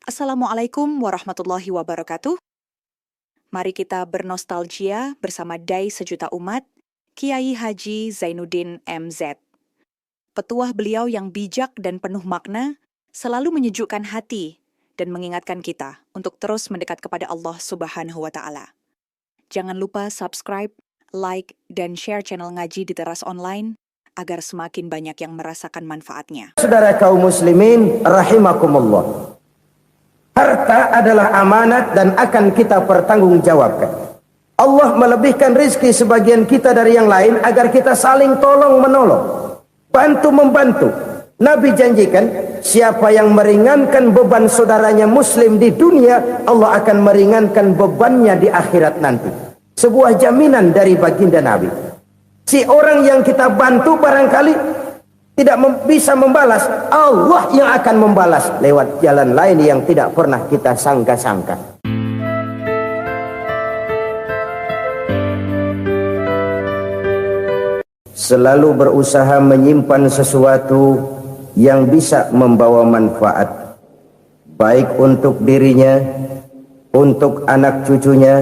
Assalamualaikum warahmatullahi wabarakatuh. Mari kita bernostalgia bersama Dai Sejuta Umat, Kiai Haji Zainuddin MZ. Petuah beliau yang bijak dan penuh makna selalu menyejukkan hati dan mengingatkan kita untuk terus mendekat kepada Allah Subhanahu wa Ta'ala. Jangan lupa subscribe, like, dan share channel Ngaji di Teras Online agar semakin banyak yang merasakan manfaatnya. Saudara kaum muslimin rahimakumullah. Harta adalah amanat dan akan kita pertanggungjawabkan. Allah melebihkan rizki sebagian kita dari yang lain agar kita saling tolong menolong, bantu membantu. Nabi janjikan, siapa yang meringankan beban saudaranya muslim di dunia, Allah akan meringankan bebannya di akhirat nanti. Sebuah jaminan dari baginda Nabi. Si orang yang kita bantu barangkali tidak bisa membalas, Allah yang akan membalas lewat jalan lain yang tidak pernah kita sangka-sangka. Selalu berusaha menyimpan sesuatu yang bisa membawa manfaat, baik untuk dirinya, untuk anak cucunya,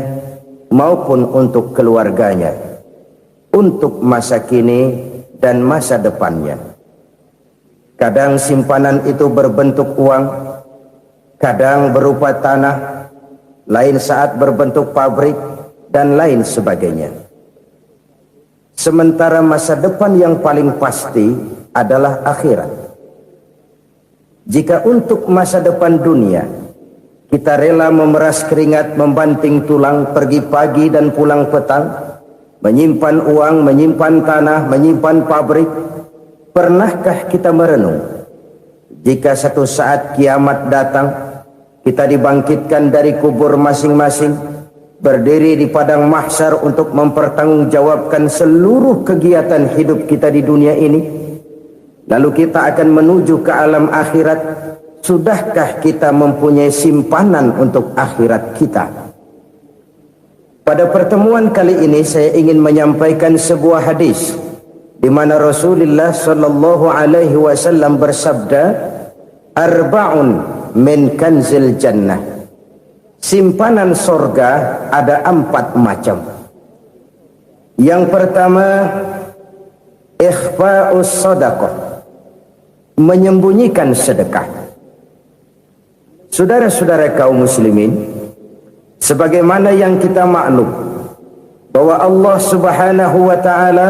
maupun untuk keluarganya, untuk masa kini dan masa depannya. Kadang simpanan itu berbentuk uang, kadang berupa tanah, lain saat berbentuk pabrik, dan lain sebagainya. Sementara masa depan yang paling pasti adalah akhirat. Jika untuk masa depan dunia, kita rela memeras keringat, membanting tulang, pergi pagi dan pulang petang, menyimpan uang, menyimpan tanah, menyimpan pabrik, pernahkah kita merenung jika satu saat kiamat datang, kita dibangkitkan dari kubur masing-masing, berdiri di padang mahsyar untuk mempertanggungjawabkan seluruh kegiatan hidup kita di dunia ini, lalu kita akan menuju ke alam akhirat. Sudahkah kita mempunyai simpanan untuk akhirat kita? Pada pertemuan kali ini saya ingin menyampaikan sebuah hadis di mana Rasulullah sallallahu alaihi wasallam bersabda, arba'un min kanzil jannah. Simpanan sorga ada 4 macam. Yang pertama, ikhfa'us sadaqah, menyembunyikan sedekah. Saudara-saudara kaum muslimin, sebagaimana yang kita maklum bahwa Allah Subhanahu wa Ta'ala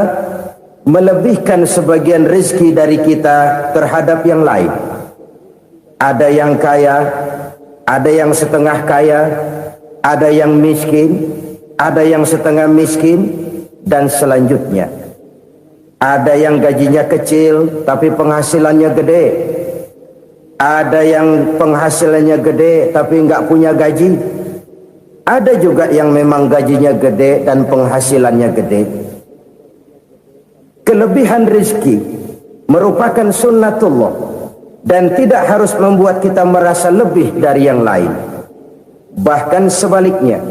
melebihkan sebagian rezeki dari kita terhadap yang lain. Ada yang kaya, ada yang setengah kaya, ada yang miskin, ada yang setengah miskin, dan selanjutnya. Ada yang gajinya kecil tapi penghasilannya gede. Ada yang penghasilannya gede tapi nggak punya gaji. Ada juga yang memang gajinya gede dan penghasilannya gede. Kelebihan rezeki merupakan sunnatullah dan tidak harus membuat kita merasa lebih dari yang lain. Bahkan sebaliknya,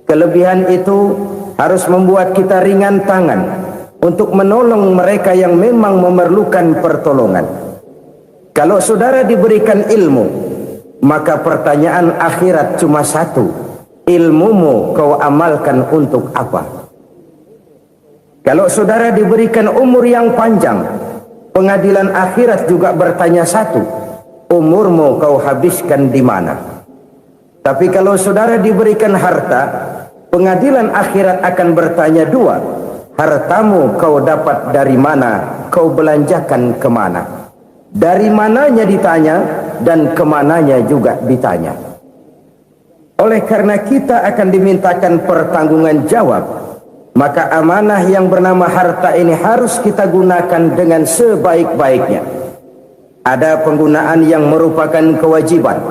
kelebihan itu harus membuat kita ringan tangan untuk menolong mereka yang memang memerlukan pertolongan. Kalau saudara diberikan ilmu, maka pertanyaan akhirat cuma satu: ilmumu kau amalkan untuk apa? Kalau saudara diberikan umur yang panjang, pengadilan akhirat juga bertanya satu: umurmu kau habiskan di mana? Tapi kalau saudara diberikan harta, pengadilan akhirat akan bertanya dua: hartamu kau dapat dari mana? Kau belanjakan kemana? Dari mananya ditanya dan kemananya juga ditanya. Oleh karena kita akan dimintakan pertanggungan jawab, maka amanah yang bernama harta ini harus kita gunakan dengan sebaik-baiknya. Ada penggunaan yang merupakan kewajiban,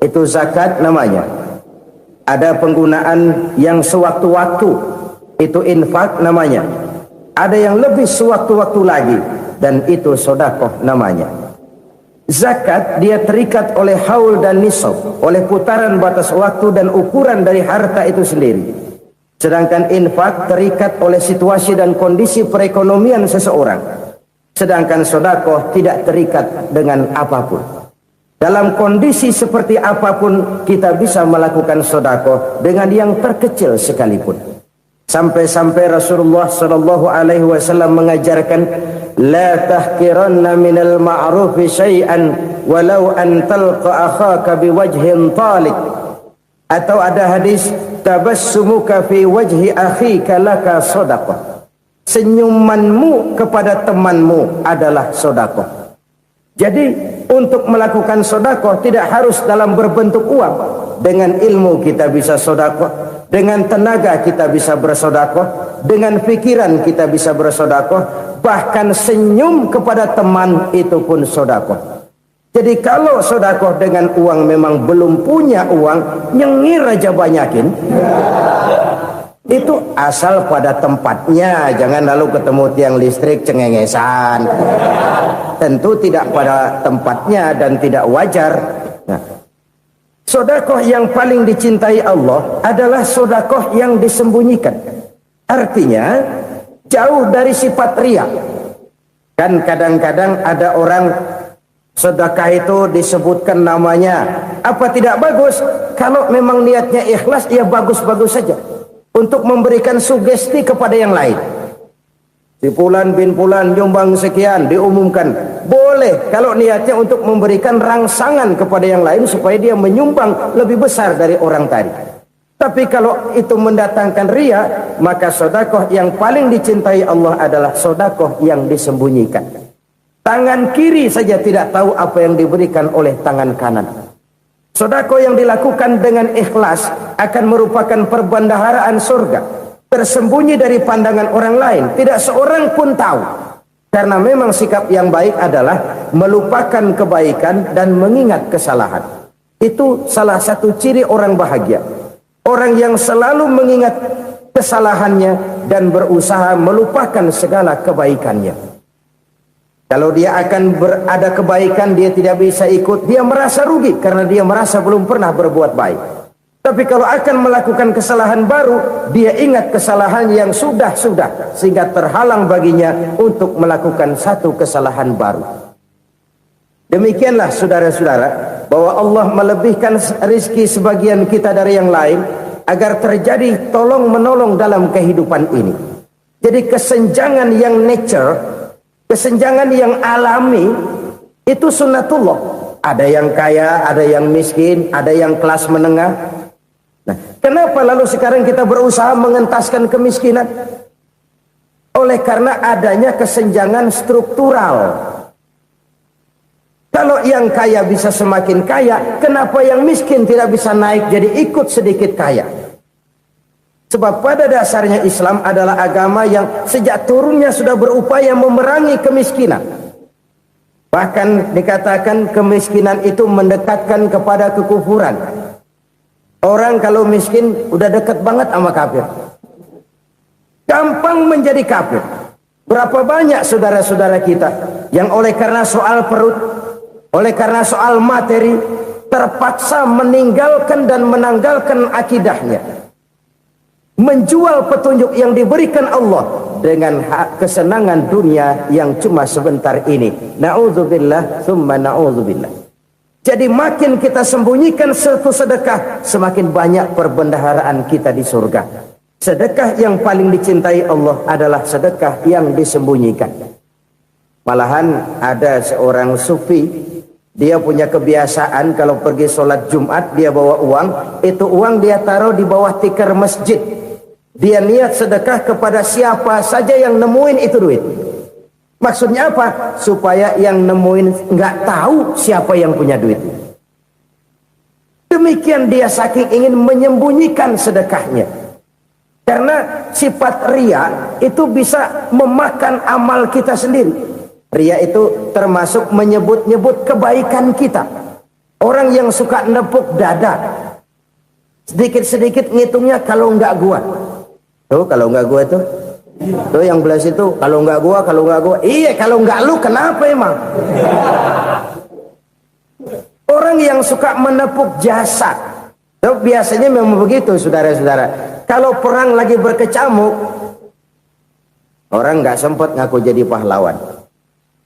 itu zakat namanya. Ada penggunaan yang sewaktu-waktu, itu infak namanya. Ada yang lebih sewaktu-waktu lagi, dan itu sedekah namanya. Zakat dia terikat oleh haul dan nisab, oleh putaran batas waktu dan ukuran dari harta itu sendiri. Sedangkan infak terikat oleh situasi dan kondisi perekonomian seseorang. Sedangkan sedekah tidak terikat dengan apapun. Dalam kondisi seperti apapun kita bisa melakukan sedekah dengan yang terkecil sekalipun. Sampai-sampai Rasulullah sallallahu alaihi wasallam mengajarkan, la tahqiranna minal ma'rufi syai'an walau an talqa akhaka biwajhin talik. Atau ada hadis, tabassumuka fi wajhi akhika laka sedekah. Senyumanmu kepada temanmu adalah sedekah. Jadi untuk melakukan sedekah tidak harus dalam berbentuk uang. Dengan ilmu kita bisa sedekah, dengan tenaga kita bisa bersedekah, dengan pikiran kita bisa bersedekah, bahkan senyum kepada teman itu pun sedekah. Jadi kalau sedekah dengan uang memang belum punya uang, nyengir aja banyakin. Itu asal pada tempatnya, jangan lalu ketemu tiang listrik cengengesan. Tentu tidak pada tempatnya dan tidak wajar. Nah, sedekah yang paling dicintai Allah adalah sedekah yang disembunyikan. Artinya jauh dari sifat riya. Kan kadang-kadang ada orang sedekah itu disebutkan namanya. Apa tidak bagus? Kalau memang niatnya ikhlas, ya bagus-bagus saja. Untuk memberikan sugesti kepada yang lain. Si Fulan bin Fulan nyumbang sekian, diumumkan. Boleh kalau niatnya untuk memberikan rangsangan kepada yang lain supaya dia menyumbang lebih besar dari orang tadi. Tapi kalau itu mendatangkan riya, maka sedekah yang paling dicintai Allah adalah sedekah yang disembunyikan. Tangan kiri saja tidak tahu apa yang diberikan oleh tangan kanan. Sedekah yang dilakukan dengan ikhlas akan merupakan perbendaharaan surga, tersembunyi dari pandangan orang lain, tidak seorang pun tahu. Karena memang sikap yang baik adalah melupakan kebaikan dan mengingat kesalahan. Itu salah satu ciri orang bahagia. Orang yang selalu mengingat kesalahannya dan berusaha melupakan segala kebaikannya. Kalau dia akan berada kebaikan, dia tidak bisa ikut, dia merasa rugi karena dia merasa belum pernah berbuat baik. Tapi kalau akan melakukan kesalahan baru, dia ingat kesalahan yang sudah-sudah, sehingga terhalang baginya untuk melakukan satu kesalahan baru. Demikianlah saudara-saudara, bahwa Allah melebihkan rizki sebagian kita dari yang lain, agar terjadi tolong-menolong dalam kehidupan ini. Jadi kesenjangan yang nature, kesenjangan yang alami itu sunnatullah. Ada yang kaya, ada yang miskin, ada yang kelas menengah. Nah, kenapa lalu sekarang kita berusaha mengentaskan kemiskinan? Oleh karena adanya kesenjangan struktural. Kalau yang kaya bisa semakin kaya, kenapa yang miskin tidak bisa naik jadi ikut sedikit kaya? Sebab pada dasarnya Islam adalah agama yang sejak turunnya sudah berupaya memerangi kemiskinan. Bahkan dikatakan kemiskinan itu mendekatkan kepada kekufuran. Orang kalau miskin udah dekat banget sama kafir. Gampang menjadi kafir. Berapa banyak saudara-saudara kita yang oleh karena soal perut, oleh karena soal materi, terpaksa meninggalkan dan menanggalkan akidahnya. Menjual petunjuk yang diberikan Allah dengan kesenangan dunia yang cuma sebentar ini. Na'udzubillah, thumma na'udzubillah. Jadi makin kita sembunyikan satu sedekah, semakin banyak perbendaharaan kita di surga. Sedekah yang paling dicintai Allah adalah sedekah yang disembunyikan. Malahan ada seorang sufi, dia punya kebiasaan kalau pergi sholat Jumat dia bawa uang, itu uang dia taruh di bawah tikar masjid. Dia niat sedekah kepada siapa saja yang nemuin itu duit. Maksudnya apa? Supaya yang nemuin nggak tahu siapa yang punya duit. Demikian dia saking ingin menyembunyikan sedekahnya. Karena sifat riya itu bisa memakan amal kita sendiri. Riya itu termasuk menyebut-nyebut kebaikan kita. Orang yang suka nepuk dada, sedikit-sedikit ngitungnya kalau nggak gua. Tuh kalau nggak gua tuh yang belas itu kalau nggak gua. Iya kalau nggak lu kenapa emang? Orang yang suka menepuk jasad, tuh biasanya memang begitu saudara-saudara. Kalau perang lagi berkecamuk, orang nggak sempat ngaku jadi pahlawan.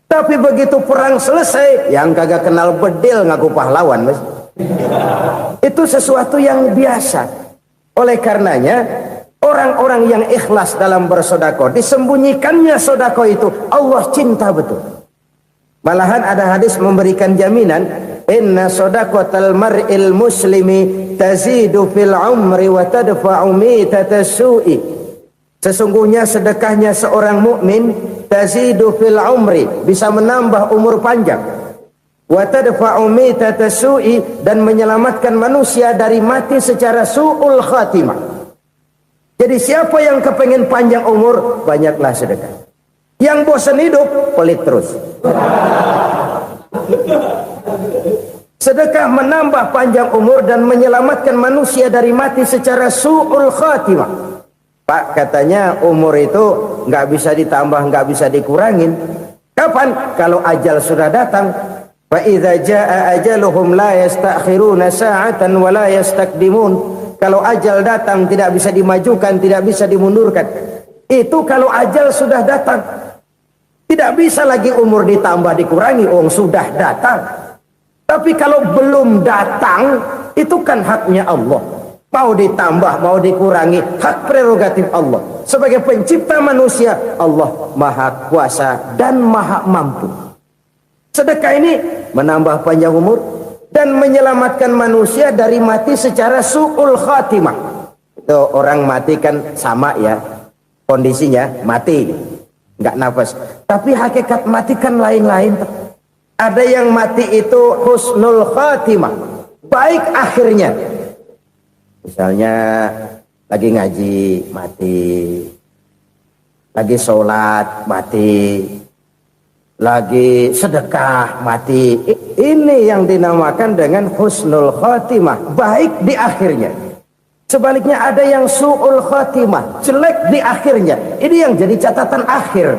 Tapi begitu perang selesai, yang kagak kenal bedil ngaku pahlawan, Mas. Itu sesuatu yang biasa. Oleh karenanya, orang-orang yang ikhlas dalam bersedekah, disembunyikannya sedekah itu Allah cinta betul. Malahan ada hadis memberikan jaminan, inna sadaqatal mar'il muslimi tazidu fil umri wa tadfa'u mitatas su'i. Sesungguhnya sedekahnya seorang mukmin tazidu fil umri, bisa menambah umur panjang, wa tadfa'u mitatas su'i, dan menyelamatkan manusia dari mati secara su'ul khatimah. Jadi siapa yang kepengen panjang umur, banyaklah sedekah. Yang bosan hidup, pelit terus. Sedekah menambah panjang umur dan menyelamatkan manusia dari mati secara su'ul khatimah. Pak, katanya umur itu nggak bisa ditambah, nggak bisa dikurangin. Kapan? Kalau ajal sudah datang. Fa idza jaa ajaluhum la yastakhiruna sa'atan wa la yastaqdimun. Kalau ajal datang tidak bisa dimajukan, tidak bisa dimundurkan. Itu kalau ajal sudah datang. Tidak bisa lagi umur ditambah dikurangi, sudah datang. Tapi kalau belum datang, itu kan haknya Allah. Mau ditambah, mau dikurangi, hak prerogatif Allah. Sebagai pencipta manusia, Allah maha kuasa dan maha mampu. Sedekah ini menambah panjang umur dan menyelamatkan manusia dari mati secara su'ul khatimah. Itu orang mati kan sama ya, kondisinya mati, nggak nafas. Tapi hakikat mati kan lain-lain. Ada yang mati itu husnul khatimah, baik akhirnya. Misalnya lagi ngaji mati, lagi sholat mati, lagi sedekah mati. Ini yang dinamakan dengan husnul khatimah, baik di akhirnya. Sebaliknya ada yang su'ul khatimah, jelek di akhirnya. Ini yang jadi catatan akhir.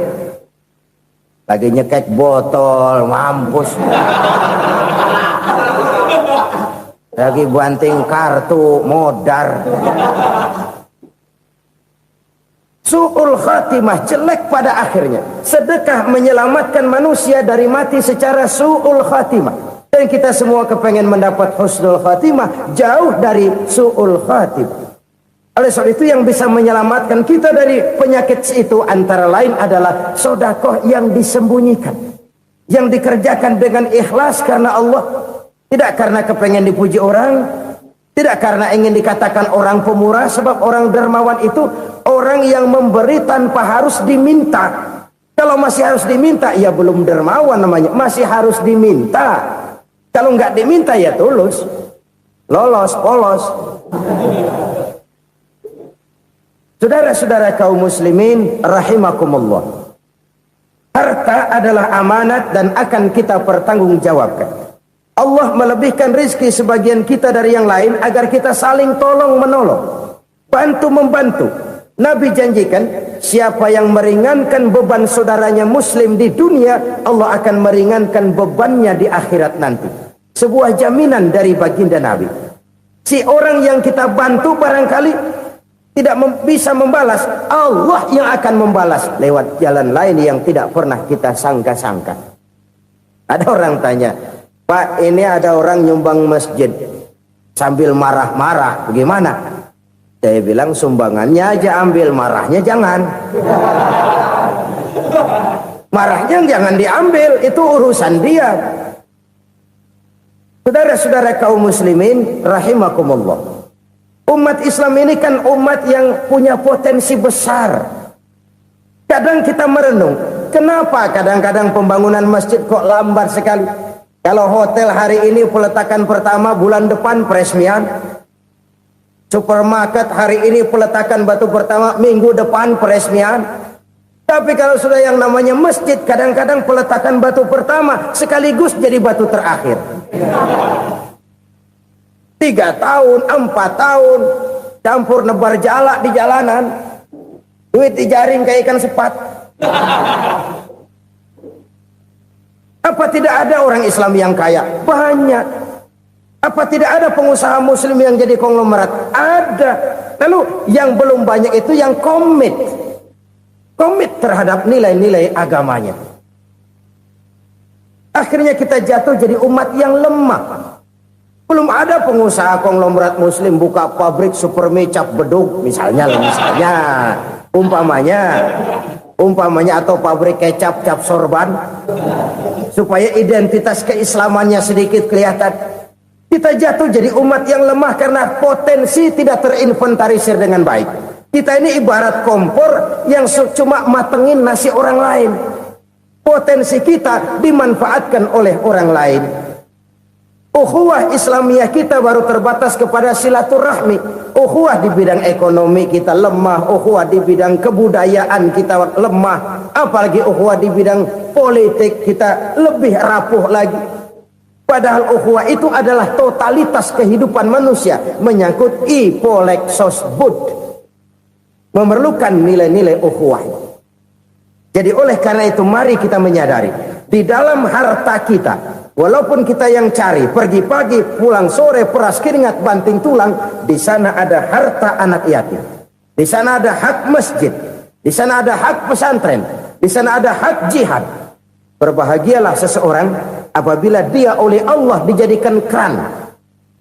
Lagi nyekek botol, mampus. Lagi banting kartu, modar. Su'ul khatimah, jelek pada akhirnya. Sedekah menyelamatkan manusia dari mati secara su'ul khatimah. Dan kita semua kepengen mendapat husnul khatimah, jauh dari su'ul khatimah. Oleh sebab itu yang bisa menyelamatkan kita dari penyakit itu antara lain adalah sedekah yang disembunyikan, yang dikerjakan dengan ikhlas karena Allah. Tidak karena kepengen dipuji orang, tidak karena ingin dikatakan orang pemurah, sebab orang dermawan itu orang yang memberi tanpa harus diminta. Kalau masih harus diminta, ya belum dermawan namanya, masih harus diminta. Kalau nggak diminta ya tulus, lolos, polos. Saudara-saudara kaum muslimin rahimakumullah. Harta adalah amanat dan akan kita pertanggungjawabkan. Allah melebihkan rizki sebagian kita dari yang lain agar kita saling tolong menolong, bantu membantu. Nabi janjikan, siapa yang meringankan beban saudaranya muslim di dunia, Allah akan meringankan bebannya di akhirat nanti. Sebuah jaminan dari baginda Nabi. Si orang yang kita bantu barangkali tidak bisa membalas, Allah yang akan membalas lewat jalan lain yang tidak pernah kita sangka-sangka. Ada orang tanya, Pak, ini ada orang nyumbang masjid sambil marah-marah, bagaimana? Saya bilang sumbangannya aja ambil, marahnya jangan. Marahnya jangan diambil, itu urusan dia. Saudara-saudara kaum muslimin rahimakumullah. Umat Islam ini kan umat yang punya potensi besar. Kadang kita merenung, kenapa kadang-kadang pembangunan masjid kok lambat sekali? Kalau hotel hari ini peletakan pertama, bulan depan peresmian. Supermarket hari ini peletakan batu pertama, minggu depan peresmian. Tapi kalau sudah yang namanya masjid, kadang-kadang peletakan batu pertama sekaligus jadi batu terakhir. 3 tahun, 4 tahun, campur nebar jalak di jalanan, duit dijaring kayak ikan sepat. Apa tidak ada orang Islam yang kaya? Banyak. Apa tidak ada pengusaha muslim yang jadi konglomerat? Ada. Lalu yang belum banyak itu yang komit terhadap nilai-nilai agamanya. Akhirnya kita jatuh jadi umat yang lemah. Belum ada pengusaha konglomerat muslim buka pabrik supermi cap beduk misalnya umpamanya atau pabrik kecap cap sorban supaya identitas keislamannya sedikit kelihatan. Kita jatuh jadi umat yang lemah karena potensi tidak terinventarisir dengan baik. Kita ini ibarat kompor yang cuma matengin nasi orang lain. Potensi kita dimanfaatkan oleh orang lain. Ukhuwah Islamiyah kita baru terbatas kepada silaturahmi. Ukhuwah di bidang ekonomi kita lemah, ukhuwah di bidang kebudayaan kita lemah, apalagi ukhuwah di bidang politik kita lebih rapuh lagi. Padahal ukhuwah itu adalah totalitas kehidupan manusia, menyangkut ipolek sosbud, memerlukan nilai-nilai ukhuwah. Jadi oleh karena itu mari kita menyadari di dalam harta kita, walaupun kita yang cari, pergi pagi, pulang sore, peras keringat, banting tulang, di sana ada harta anak yatim. Di sana ada hak masjid. Di sana ada hak pesantren. Di sana ada hak jihad. Berbahagialah seseorang apabila dia oleh Allah dijadikan keran.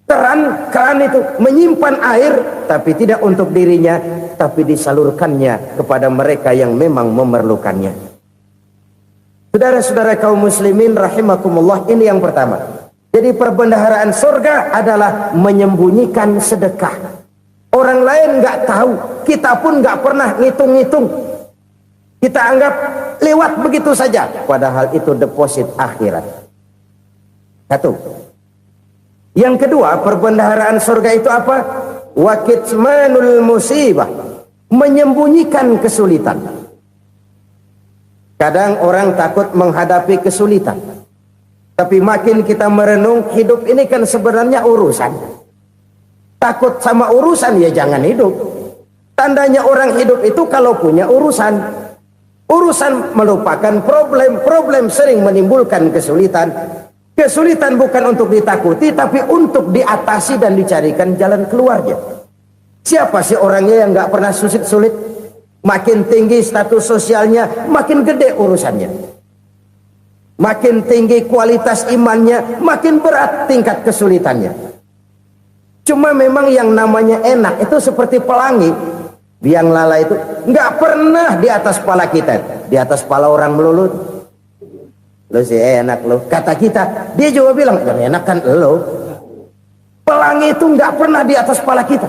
Keran itu menyimpan air, tapi tidak untuk dirinya, tapi disalurkannya kepada mereka yang memang memerlukannya. Saudara-saudara kaum muslimin rahimakumullah, ini yang pertama. Jadi perbendaharaan surga adalah menyembunyikan sedekah. Orang lain nggak tahu, kita pun nggak pernah ngitung-ngitung. Kita anggap lewat begitu saja, padahal itu deposit akhirat. Satu. Yang kedua, perbendaharaan surga itu apa? Wa kitmanul musibah, menyembunyikan kesulitan. Kadang orang takut menghadapi kesulitan. Tapi makin kita merenung, hidup ini kan sebenarnya urusan. Takut sama urusan ya jangan hidup. Tandanya orang hidup itu kalau punya urusan. Urusan melupakan problem. Problem sering menimbulkan kesulitan. Kesulitan bukan untuk ditakuti, tapi untuk diatasi dan dicarikan jalan keluarnya. Siapa sih orangnya yang gak pernah sulit-sulit? Makin tinggi status sosialnya, makin gede urusannya. Makin tinggi kualitas imannya, makin berat tingkat kesulitannya. Cuma memang yang namanya enak itu seperti pelangi. Biang lala itu nggak pernah di atas kepala kita, di atas kepala orang melulu. Lo sih enak lo, kata kita. Dia juga bilang yang enak kan lo. Pelangi itu nggak pernah di atas kepala kita.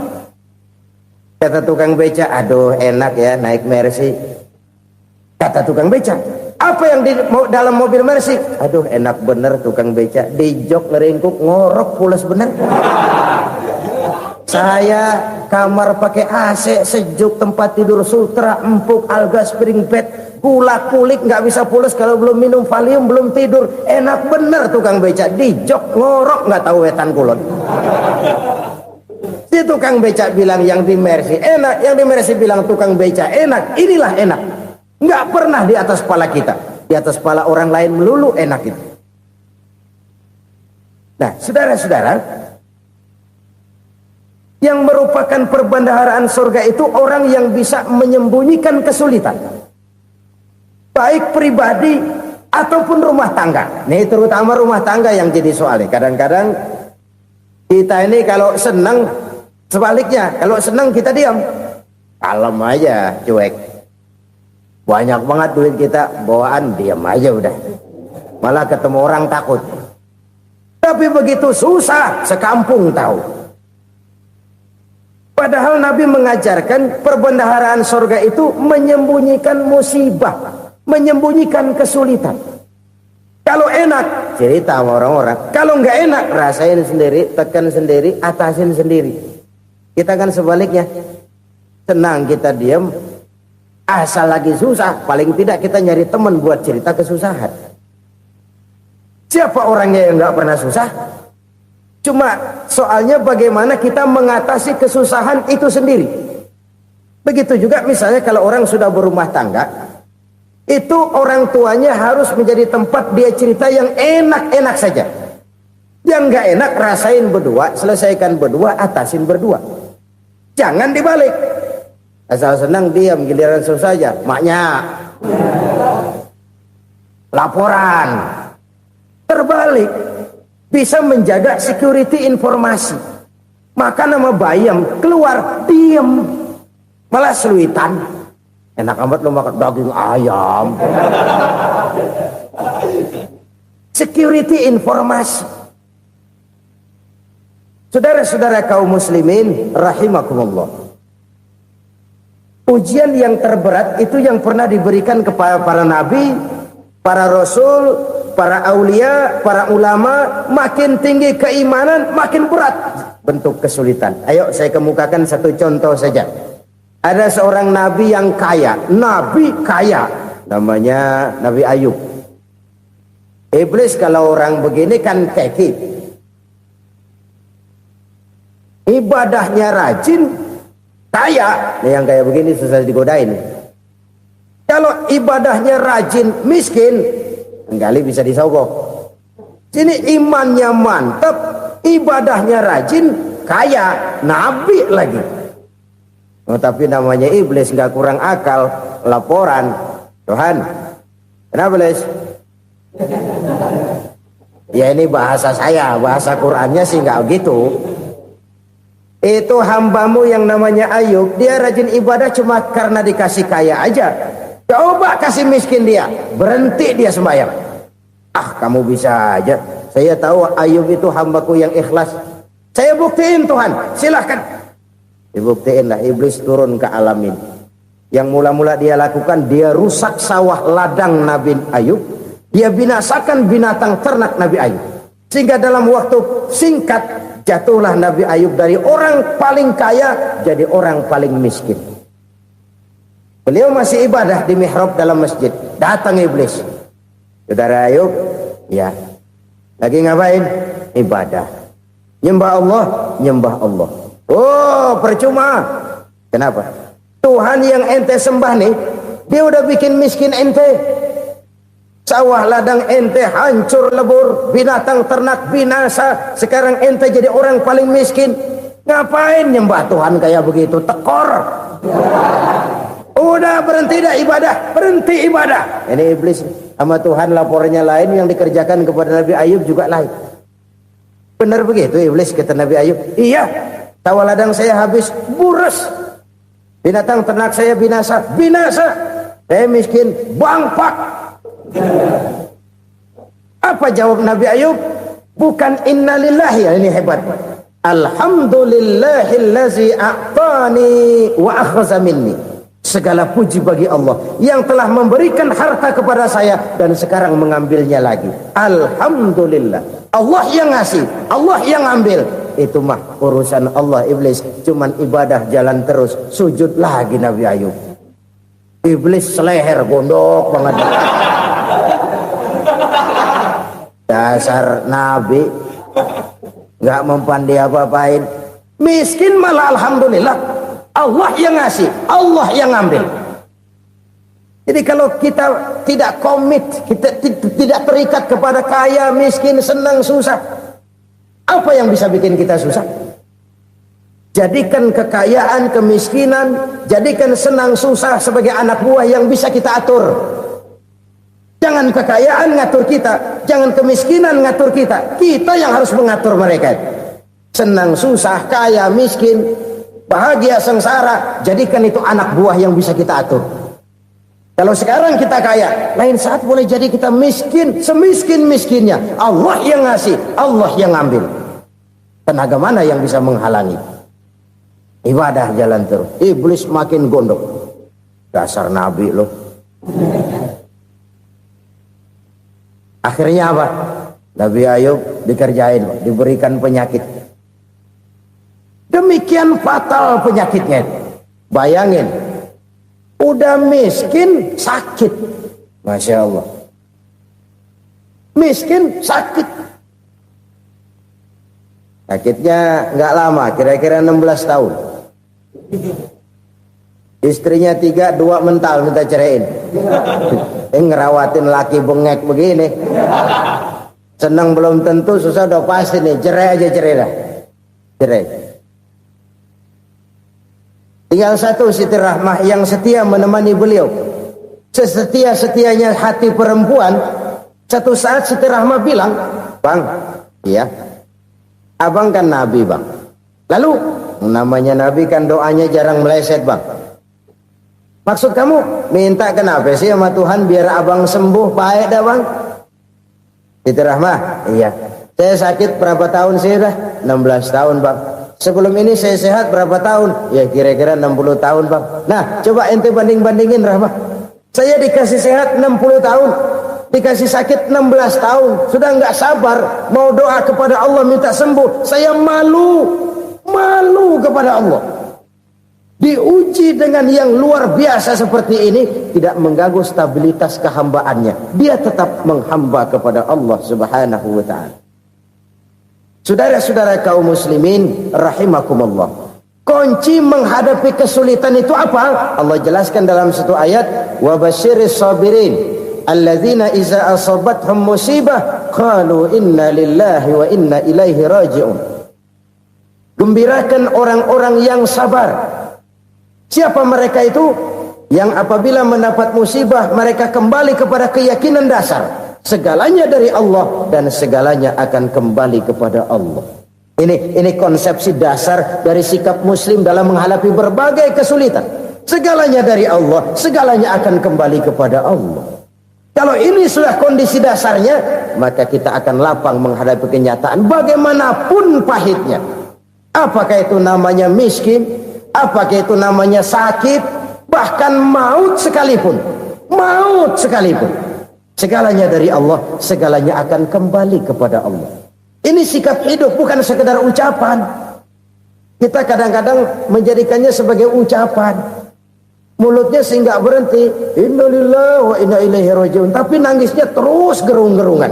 Kata tukang beca, aduh enak ya naik Mercy. Kata tukang beca, apa yang di dalam mobil Mercy? Aduh enak bener tukang beca, di jok ngeringkuk ngorok pules bener. Saya kamar pakai AC sejuk, tempat tidur sutra, empuk, alga, spring bed, kulak kulik nggak bisa pules kalau belum minum Valium, belum tidur. Enak bener tukang beca, di jok ngorok nggak tahu wetan kulon. Si tukang beca bilang yang di Mercy enak, yang di Mercy bilang tukang beca enak. Inilah enak. Nggak pernah di atas kepala kita, di atas kepala orang lain melulu enak itu. Nah, saudara-saudara, yang merupakan perbendaharaan surga itu orang yang bisa menyembunyikan kesulitan, baik pribadi ataupun rumah tangga. Nih terutama rumah tangga yang jadi soalnya. Kadang-kadang kita ini kalau senang, sebaliknya kalau senang kita diam, kalem aja, cuek. Banyak banget duit kita bawaan, diam aja udah. Malah ketemu orang takut. Tapi begitu susah, sekampung tahu. Padahal Nabi mengajarkan perbendaharaan surga itu menyembunyikan musibah, menyembunyikan kesulitan. Kalau enak, cerita sama orang-orang. Kalau nggak enak, rasain sendiri, tekan sendiri, atasin sendiri. Kita kan sebaliknya. Senang kita diam, asal lagi susah, paling tidak kita nyari teman buat cerita kesusahan. Siapa orangnya yang nggak pernah susah? Cuma soalnya bagaimana kita mengatasi kesusahan itu sendiri. Begitu juga misalnya kalau orang sudah berumah tangga, itu orang tuanya harus menjadi tempat dia cerita yang enak-enak saja. Yang nggak enak rasain berdua, selesaikan berdua, atasin berdua. Jangan dibalik. Asal senang diam, giliran susah saja. Maknya laporan. Terbalik, bisa menjaga security informasi. Maka nama bayam keluar diem, malah seluitan. Enak amat lo makan daging ayam. Security informasi. Saudara-saudara kaum muslimin rahimakumullah. Ujian yang terberat itu yang pernah diberikan kepada para nabi, para rasul, para aulia, para ulama. Makin tinggi keimanan, makin berat bentuk kesulitan. Ayo saya kemukakan satu contoh saja. Ada seorang nabi yang kaya, nabi kaya, namanya Nabi Ayub. Iblis kalau orang begini kan keki, ibadahnya rajin, kaya. Nih yang kayak begini susah digodain. Kalau ibadahnya rajin, miskin, kali bisa disogok. Sini imannya mantap, ibadahnya rajin, kaya, nabi lagi. Oh, tapi namanya iblis nggak kurang akal. Laporan, Tuhan, kenapa Les? Ya ini bahasa saya, bahasa Qurannya sih nggak gitu. Itu hambamu yang namanya Ayub, dia rajin ibadah cuma karena dikasih kaya aja. Coba kasih miskin dia, berhenti dia sembahyang. Ah, kamu bisa aja. Saya tahu Ayub itu hambaku yang ikhlas. Saya buktiin Tuhan, silahkan. Dibuktiin lah, iblis turun ke alam ini. Yang mula-mula dia lakukan, dia rusak sawah ladang Nabi Ayub. Dia binasakan binatang ternak Nabi Ayub. Sehingga dalam waktu singkat, jatuhlah Nabi Ayub dari orang paling kaya jadi orang paling miskin. Beliau masih ibadah di mihrab dalam masjid. Datang iblis. Saudara Ayub, ya, lagi ngapain? Ibadah. Nyembah Allah, nyembah Allah. Oh, percuma. Kenapa? Tuhan yang ente sembah nih, dia udah bikin miskin ente. Sawah ladang ente hancur lebur, binatang ternak binasa. Sekarang ente jadi orang paling miskin. Ngapain nyembah Tuhan kayak begitu? Tekor. Udah berhenti dah ibadah, berhenti ibadah. Ini iblis sama Tuhan laporannya lain, yang dikerjakan kepada Nabi Ayub juga lain. Benar begitu iblis kata Nabi Ayub? Iya. Sawah ladang saya habis, buras. Binatang ternak saya binasa, binasa. Saya miskin, bangpak. Apa jawab Nabi Ayub? Bukan innalillahi, ini hebat. Alhamdulillahillazi a'tani wa akhza minni. Segala puji bagi Allah yang telah memberikan harta kepada saya dan sekarang mengambilnya lagi. Alhamdulillah. Allah yang ngasih, Allah yang ambil. Itu mah urusan Allah. Iblis cuman ibadah jalan terus, sujud lagi Nabi Ayub. Iblis seleher gondok banget. Dasar Nabi nggak mempan dia apa-apain. Miskin malah alhamdulillah. Allah yang ngasih, Allah yang ambil. Jadi kalau kita tidak komit, kita tidak terikat kepada kaya, miskin, senang, susah, apa yang bisa bikin kita susah? Jadikan kekayaan, kemiskinan, jadikan senang, susah sebagai anak buah yang bisa kita atur. Jangan kekayaan ngatur kita, jangan kemiskinan ngatur kita. Kita yang harus mengatur mereka. Senang, susah, kaya, miskin, bahagia, sengsara, jadikan itu anak buah yang bisa kita atur. Kalau sekarang kita kaya, lain saat boleh jadi kita miskin, semiskin-miskinnya. Allah yang ngasih, Allah yang ngambil. Tenaga mana yang bisa menghalangi? Ibadah jalan terus. Iblis makin gondok. Dasar Nabi loh. Akhirnya apa? Nabi Ayub dikerjain, diberikan penyakit. Demikian fatal penyakitnya. Bayangin, udah miskin sakit. Masya Allah. Miskin sakit. Sakitnya nggak lama, kira-kira 16 tahun. Istrinya 3, 2 mental minta ceraiin. Ngerawatin laki bengek begini. Senang belum tentu, susah udah pasti nih. Cerai aja, cerai dah. Cerai. Tinggal satu Siti Rahmah yang setia menemani beliau. Sesetia-setianya hati perempuan Satu saat Siti Rahmah bilang, "Bang, iya, abang kan Nabi, Bang. Lalu, namanya Nabi kan doanya jarang meleset, Bang. Maksud kamu minta kenapa sih sama Tuhan biar abang sembuh baik dah, Bang?" Siti Rahmah, "Iya. Saya sakit berapa tahun sih dah? 16 tahun, Bang. Sebelum ini saya sehat berapa tahun? Ya kira-kira 60 tahun, Bang. Nah, coba ente banding-bandingin, Rahmah. Saya dikasih sehat 60 tahun. Dikasih sakit 16 tahun. Sudah nggak sabar mau doa kepada Allah minta sembuh. Saya malu kepada Allah. Diuji dengan yang luar biasa seperti ini, tidak mengganggu stabilitas kehambaannya. Dia tetap menghamba kepada Allah Subhanahu wa ta'ala. Saudara-saudara kaum muslimin rahimakumullah. Kunci menghadapi kesulitan itu apa? Allah jelaskan dalam satu ayat, "Wa basyiris sabirin alladzina iza asabathum musibah qalu inna lillahi wa inna ilaihi raji'un." Gembirakan orang-orang yang sabar. Siapa mereka itu? Yang apabila mendapat musibah mereka kembali kepada keyakinan dasar, segalanya dari Allah dan segalanya akan kembali kepada Allah. Ini konsepsi dasar dari sikap muslim dalam menghadapi berbagai kesulitan. Segalanya dari Allah, segalanya akan kembali kepada Allah. Kalau ini sudah kondisi dasarnya, maka kita akan lapang menghadapi kenyataan bagaimanapun pahitnya. Apakah itu namanya miskin, apakah itu namanya sakit, bahkan maut sekalipun. Segalanya dari Allah, segalanya akan kembali kepada Allah. Ini sikap hidup, bukan sekedar ucapan. Kita kadang-kadang menjadikannya sebagai ucapan. Mulutnya sih nggak berhenti, innalillahi wa inna ilaihi raji'un, tapi nangisnya terus gerung-gerungan.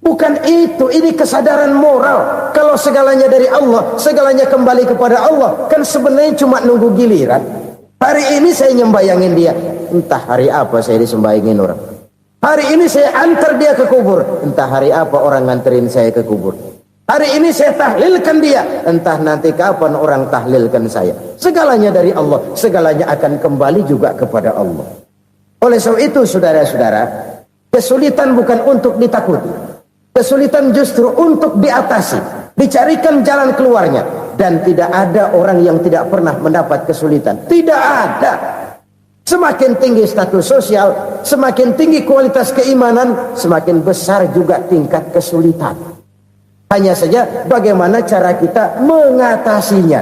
Bukan itu, ini kesadaran moral. Kalau segalanya dari Allah, segalanya kembali kepada Allah, kan sebenarnya cuma nunggu giliran. Hari ini saya nyembayangin dia, entah hari apa saya disembayangin orang. Hari ini saya antar dia ke kubur, entah hari apa orang nganterin saya ke kubur. Hari ini saya tahlilkan dia, entah nanti kapan orang tahlilkan saya. Segalanya dari Allah, segalanya akan kembali juga kepada Allah. Oleh sebab itu saudara-saudara, kesulitan bukan untuk ditakuti. Kesulitan justru untuk diatasi, dicarikan jalan keluarnya. Dan tidak ada orang yang tidak pernah mendapat kesulitan. Tidak ada. Semakin tinggi status sosial, semakin tinggi kualitas keimanan, semakin besar juga tingkat kesulitan. Hanya saja bagaimana cara kita mengatasinya.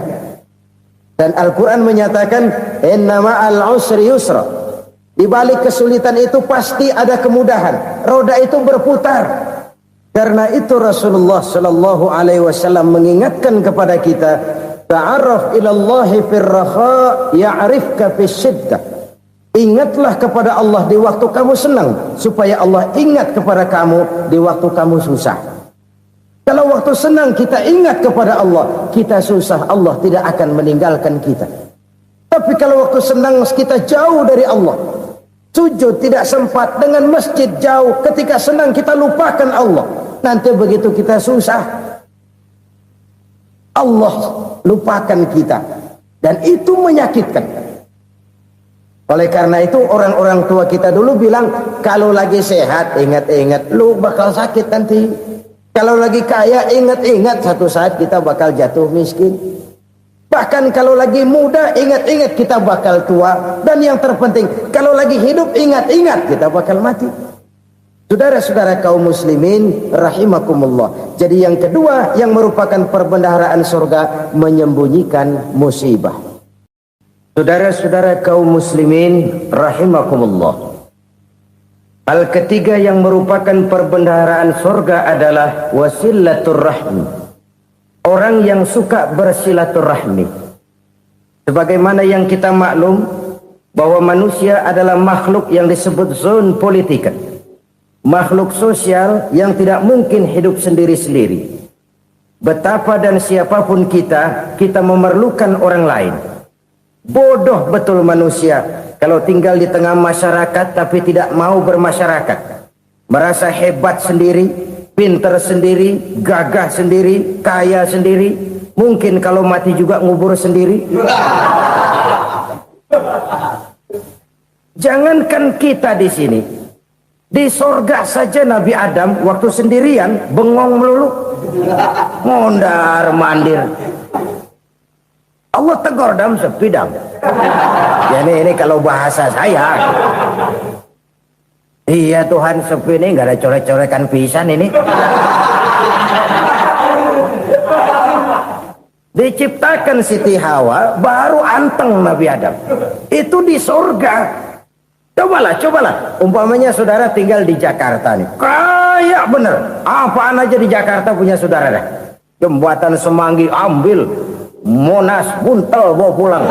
Dan Al-Quran menyatakan, "Inna ma'al usri yusra." Di balik kesulitan itu pasti ada kemudahan. Roda itu berputar. Karena itu Rasulullah sallallahu alaihi wasallam mengingatkan kepada kita, ta'arraf ilallahi fir raha ya'rifka fis syiddah. Ingatlah kepada Allah di waktu kamu senang, supaya Allah ingat kepada kamu di waktu kamu susah. Kalau waktu senang kita ingat kepada Allah, kita susah, Allah tidak akan meninggalkan kita. Tapi kalau waktu senang kita jauh dari Allah, sujud tidak sempat, dengan masjid jauh, ketika senang kita lupakan Allah. Nanti begitu kita susah, Allah lupakan kita. Dan itu menyakitkan. Oleh karena itu orang-orang tua kita dulu bilang, kalau lagi sehat ingat-ingat lu bakal sakit nanti. Kalau lagi kaya ingat-ingat satu saat kita bakal jatuh miskin. Bahkan kalau lagi muda ingat-ingat kita bakal tua. Dan yang terpenting, kalau lagi hidup ingat-ingat kita bakal mati. Saudara-saudara kaum muslimin rahimakumullah. Jadi yang kedua yang merupakan perbendaharaan surga, menyembunyikan musibah. Saudara-saudara kaum muslimin rahimakumullah. Hal ketiga yang merupakan perbendaharaan surga adalah wasilatur rahmi. Orang yang suka bersilaturahmi. Sebagaimana yang kita maklum bahwa manusia adalah makhluk yang disebut zon politika. Makhluk sosial yang tidak mungkin hidup sendiri-sendiri. Betapa dan siapapun kita memerlukan orang lain. Bodoh betul manusia kalau tinggal di tengah masyarakat tapi tidak mau bermasyarakat. Merasa hebat sendiri, pinter sendiri, gagah sendiri, kaya sendiri. Mungkin kalau mati juga ngubur sendiri. Jangankan kita di sini, di sorga saja Nabi Adam waktu sendirian bengong melulu, mondar mandir. Allah tegur dalam sepidang. Ya ini kalau bahasa saya. Iya Tuhan, sepi ini nggak ada coret-corekan pisan ini. Diciptakan Siti Hawa, baru anteng Nabi Adam. Itu di surga. Cobalah. Umpamanya saudara tinggal di Jakarta nih. Kayak bener. Apaan aja di Jakarta punya saudara dah. Jembatan Semanggi ambil. Monas, Buntel bawa pulang.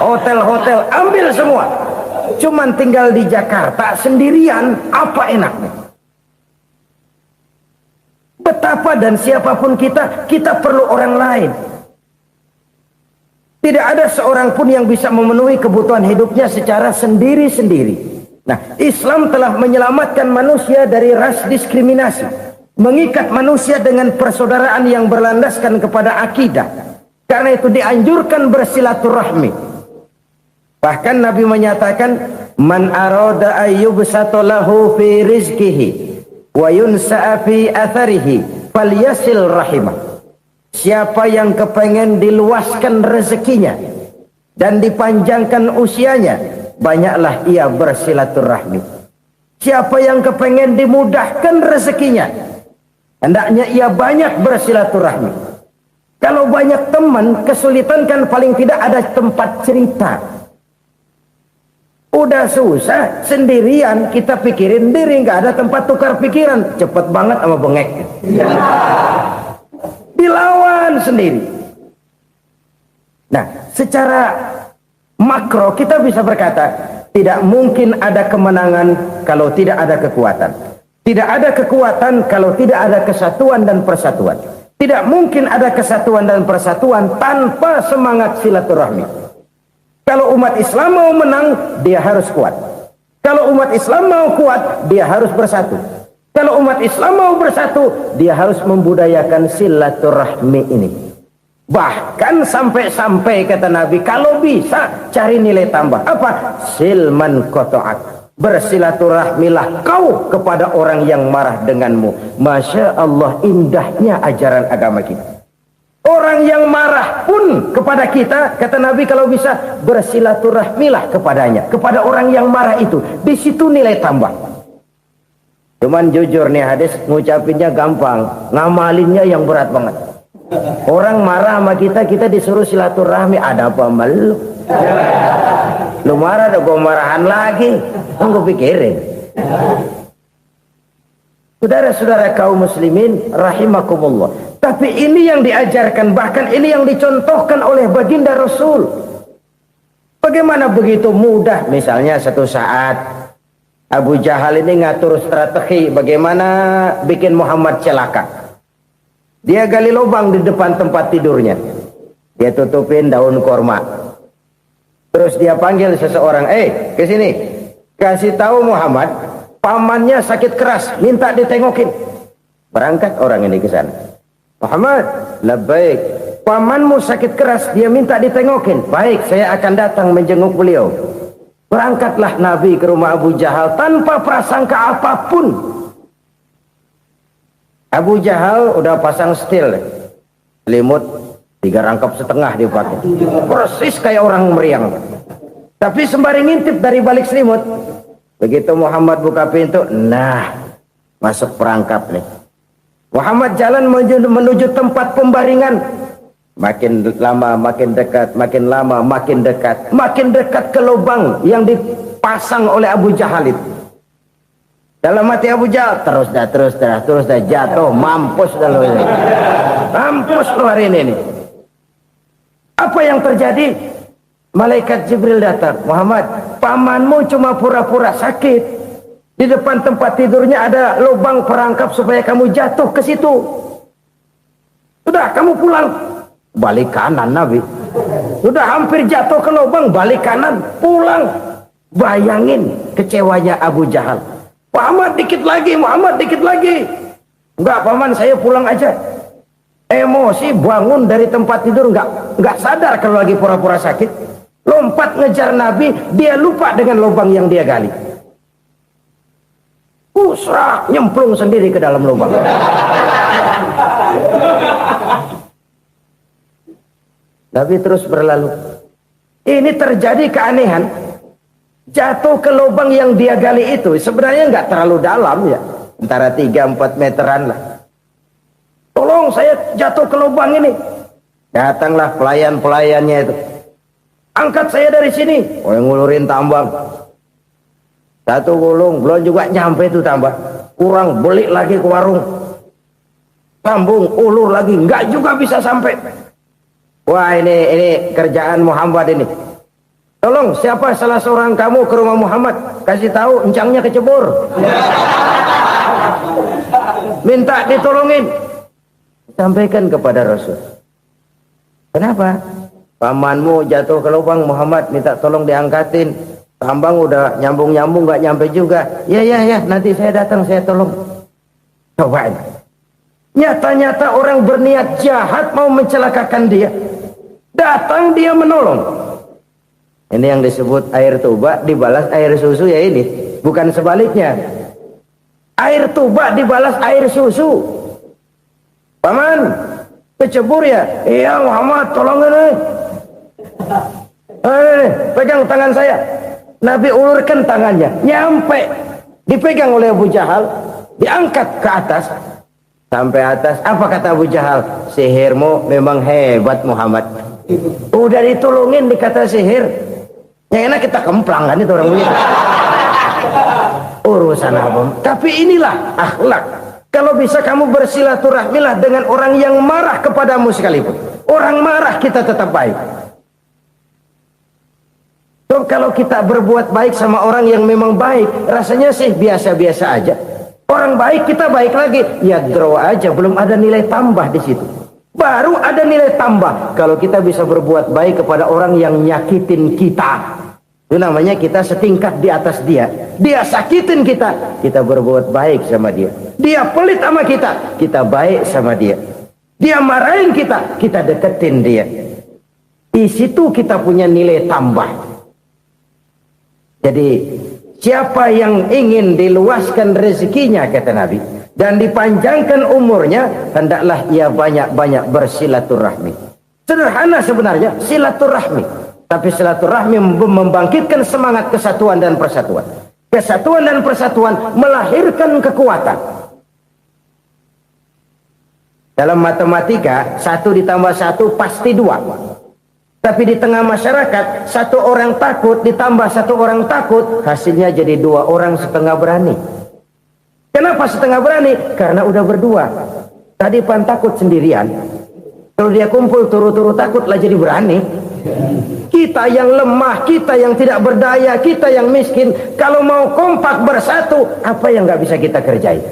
Hotel-hotel ambil semua. Cuman tinggal di Jakarta sendirian, apa enaknya? Betapa dan siapapun kita perlu orang lain. Tidak ada seorang pun yang bisa memenuhi kebutuhan hidupnya secara sendiri-sendiri. Nah, Islam telah menyelamatkan manusia dari ras diskriminasi, mengikat manusia dengan persaudaraan yang berlandaskan kepada akidah. Karena itu dianjurkan bersilaturahmi. Bahkan Nabi menyatakan, man arada ayyubsata lahu fi rizqihi wa yunsa'a fi atharihi falyasil rahimah. Siapa yang kepengen diluaskan rezekinya dan dipanjangkan usianya, banyaklah ia bersilaturahmi. Siapa yang kepengen dimudahkan rezekinya, hendaknya ia banyak bersilaturahmi. Kalau banyak teman, kesulitan kan paling tidak ada tempat cerita. Udah susah sendirian, kita pikirin diri, nggak ada tempat tukar pikiran, cepet banget sama bengek. Dilawan sendiri. Nah, secara makro kita bisa berkata, tidak mungkin ada kemenangan kalau tidak ada kekuatan. Tidak ada kekuatan kalau tidak ada kesatuan dan persatuan. Tidak mungkin ada kesatuan dan persatuan tanpa semangat silaturahmi. Kalau umat Islam mau menang, dia harus kuat. Kalau umat Islam mau kuat, dia harus bersatu. Kalau umat Islam mau bersatu, dia harus membudayakan silaturahmi ini. Bahkan sampai-sampai kata Nabi, kalau bisa cari nilai tambah. Apa? Silman qata'ak. Bersilaturahmilah kau kepada orang yang marah denganmu. Masya Allah, indahnya ajaran agama kita. Orang yang marah pun kepada kita, kata Nabi, kalau bisa bersilaturahmilah kepadanya, kepada orang yang marah itu. Di situ nilai tambah. Cuman jujur nih hadis, ngucapinnya gampang, ngamalinnya yang berat banget. Orang marah sama kita, kita disuruh silaturahmi, ada apa malu? Lu marah, ada gua marahan lagi. Tunggu pikirin. Saudara-saudara kaum muslimin rahimakumullah. Tapi ini yang diajarkan, bahkan ini yang dicontohkan oleh baginda Rasul. Bagaimana begitu mudah, misalnya satu saat Abu Jahal ini ngatur strategi bagaimana bikin Muhammad celaka. Dia gali lubang di depan tempat tidurnya. Dia tutupin daun korma. Terus dia panggil seseorang, ke sini. Kasih tahu Muhammad, pamannya sakit keras, minta ditengokin. Berangkat orang ini ke sana. Muhammad, labbaik. Pamanmu sakit keras, dia minta ditengokin. Baik, saya akan datang menjenguk beliau. Berangkatlah Nabi ke rumah Abu Jahal tanpa prasangka apapun. Abu Jahal udah pasang setil, selimut 3 rangkap setengah dipakai. Persis kayak orang meriang. Tapi sembari ngintip dari balik selimut. Begitu Muhammad buka pintu, nah, masuk perangkap nih. Muhammad jalan menuju tempat pembaringan. Makin lama makin dekat, makin lama makin dekat. Makin dekat ke lubang yang dipasang oleh Abu Jahal itu. Dalam hati Abu Jahal, terus dah jatuh, mampus dah lo ini. Mampus lo hari ini. Apa yang terjadi? Malaikat Jibril datang. Muhammad, pamanmu cuma pura-pura sakit. Di depan tempat tidurnya ada lubang perangkap supaya kamu jatuh ke situ. Sudah, kamu pulang. Balik kanan Nabi. Sudah hampir jatuh ke lubang, balik kanan, pulang. Bayangin kecewanya Abu Jahal. Muhammad dikit lagi, Muhammad dikit lagi. Enggak, paman, saya pulang aja. Emosi bangun dari tempat tidur, enggak sadar kalau lagi pura-pura sakit. lompat ngejar Nabi, dia lupa dengan lubang yang dia gali. Serak, nyemplung sendiri ke dalam lubang. Nabi terus berlalu. Ini terjadi keanehan. Jatuh ke lubang yang dia gali itu sebenarnya nggak terlalu dalam ya, antara 3-4 meteran lah. Tolong saya jatuh ke lubang ini. Datanglah pelayan-pelayannya itu. Angkat saya dari sini. Oh, yang ngulurin tambang. Satu gulung, belum juga nyampe itu tambah. Kurang, beli lagi ke warung. Sambung, ulur lagi, nggak juga bisa sampai. Wah, ini kerjaan Muhammad ini. Tolong, siapa salah seorang kamu ke rumah Muhammad, kasih tahu encangnya kecebur. Minta ditolongin. Sampaikan kepada Rasul. Kenapa? Pamanmu jatuh ke lubang, Muhammad minta tolong diangkatin. Tambang udah nyambung-nyambung nggak nyampe juga. Ya, nanti saya datang, saya tolong. Coba. Nyata-nyata orang berniat jahat mau mencelakakan dia. Datang dia menolong. Ini yang disebut air tuba dibalas air susu ya ini. Bukan sebaliknya. Air tuba dibalas air susu. Paman, kecebur ya? Iya Muhammad, tolong ini. Pegang tangan saya. Nabi ulurkan tangannya, nyampe, dipegang oleh Abu Jahal, diangkat ke atas, sampai atas. Apa kata Abu Jahal? Sihirmu memang hebat Muhammad. Udah ditolongin dikata sihir, yang enak kita kemplang kan itu orang begitu. Urusan apa? Tapi inilah akhlak. Kalau bisa kamu bersilaturahmilah dengan orang yang marah kepadamu sekalipun. Orang marah kita tetap baik. So, kalau kita berbuat baik sama orang yang memang baik, rasanya sih biasa-biasa aja. Orang baik kita baik lagi, ya draw aja, belum ada nilai tambah di situ. Baru ada nilai tambah kalau kita bisa berbuat baik kepada orang yang nyakitin kita. Itu namanya kita setingkat di atas dia. Dia sakitin kita, kita berbuat baik sama dia. Dia pelit sama kita, kita baik sama dia. Dia marahin kita, kita deketin dia. Di situ kita punya nilai tambah. Jadi siapa yang ingin diluaskan rezekinya kata Nabi dan dipanjangkan umurnya, hendaklah ia banyak-banyak bersilaturahmi. Sederhana sebenarnya silaturahmi, tapi silaturahmi membangkitkan semangat kesatuan dan persatuan. Kesatuan dan persatuan melahirkan kekuatan. Dalam matematika 1 ditambah 1 pasti 2. Tapi di tengah masyarakat, 1 orang takut ditambah 1 orang takut, hasilnya jadi 2 orang setengah berani. Kenapa setengah berani? Karena udah berdua. Tadi pan takut sendirian. Kalau dia kumpul turu-turu takut lah jadi berani. Kita yang lemah, kita yang tidak berdaya, kita yang miskin, kalau mau kompak bersatu, apa yang nggak bisa kita kerjain?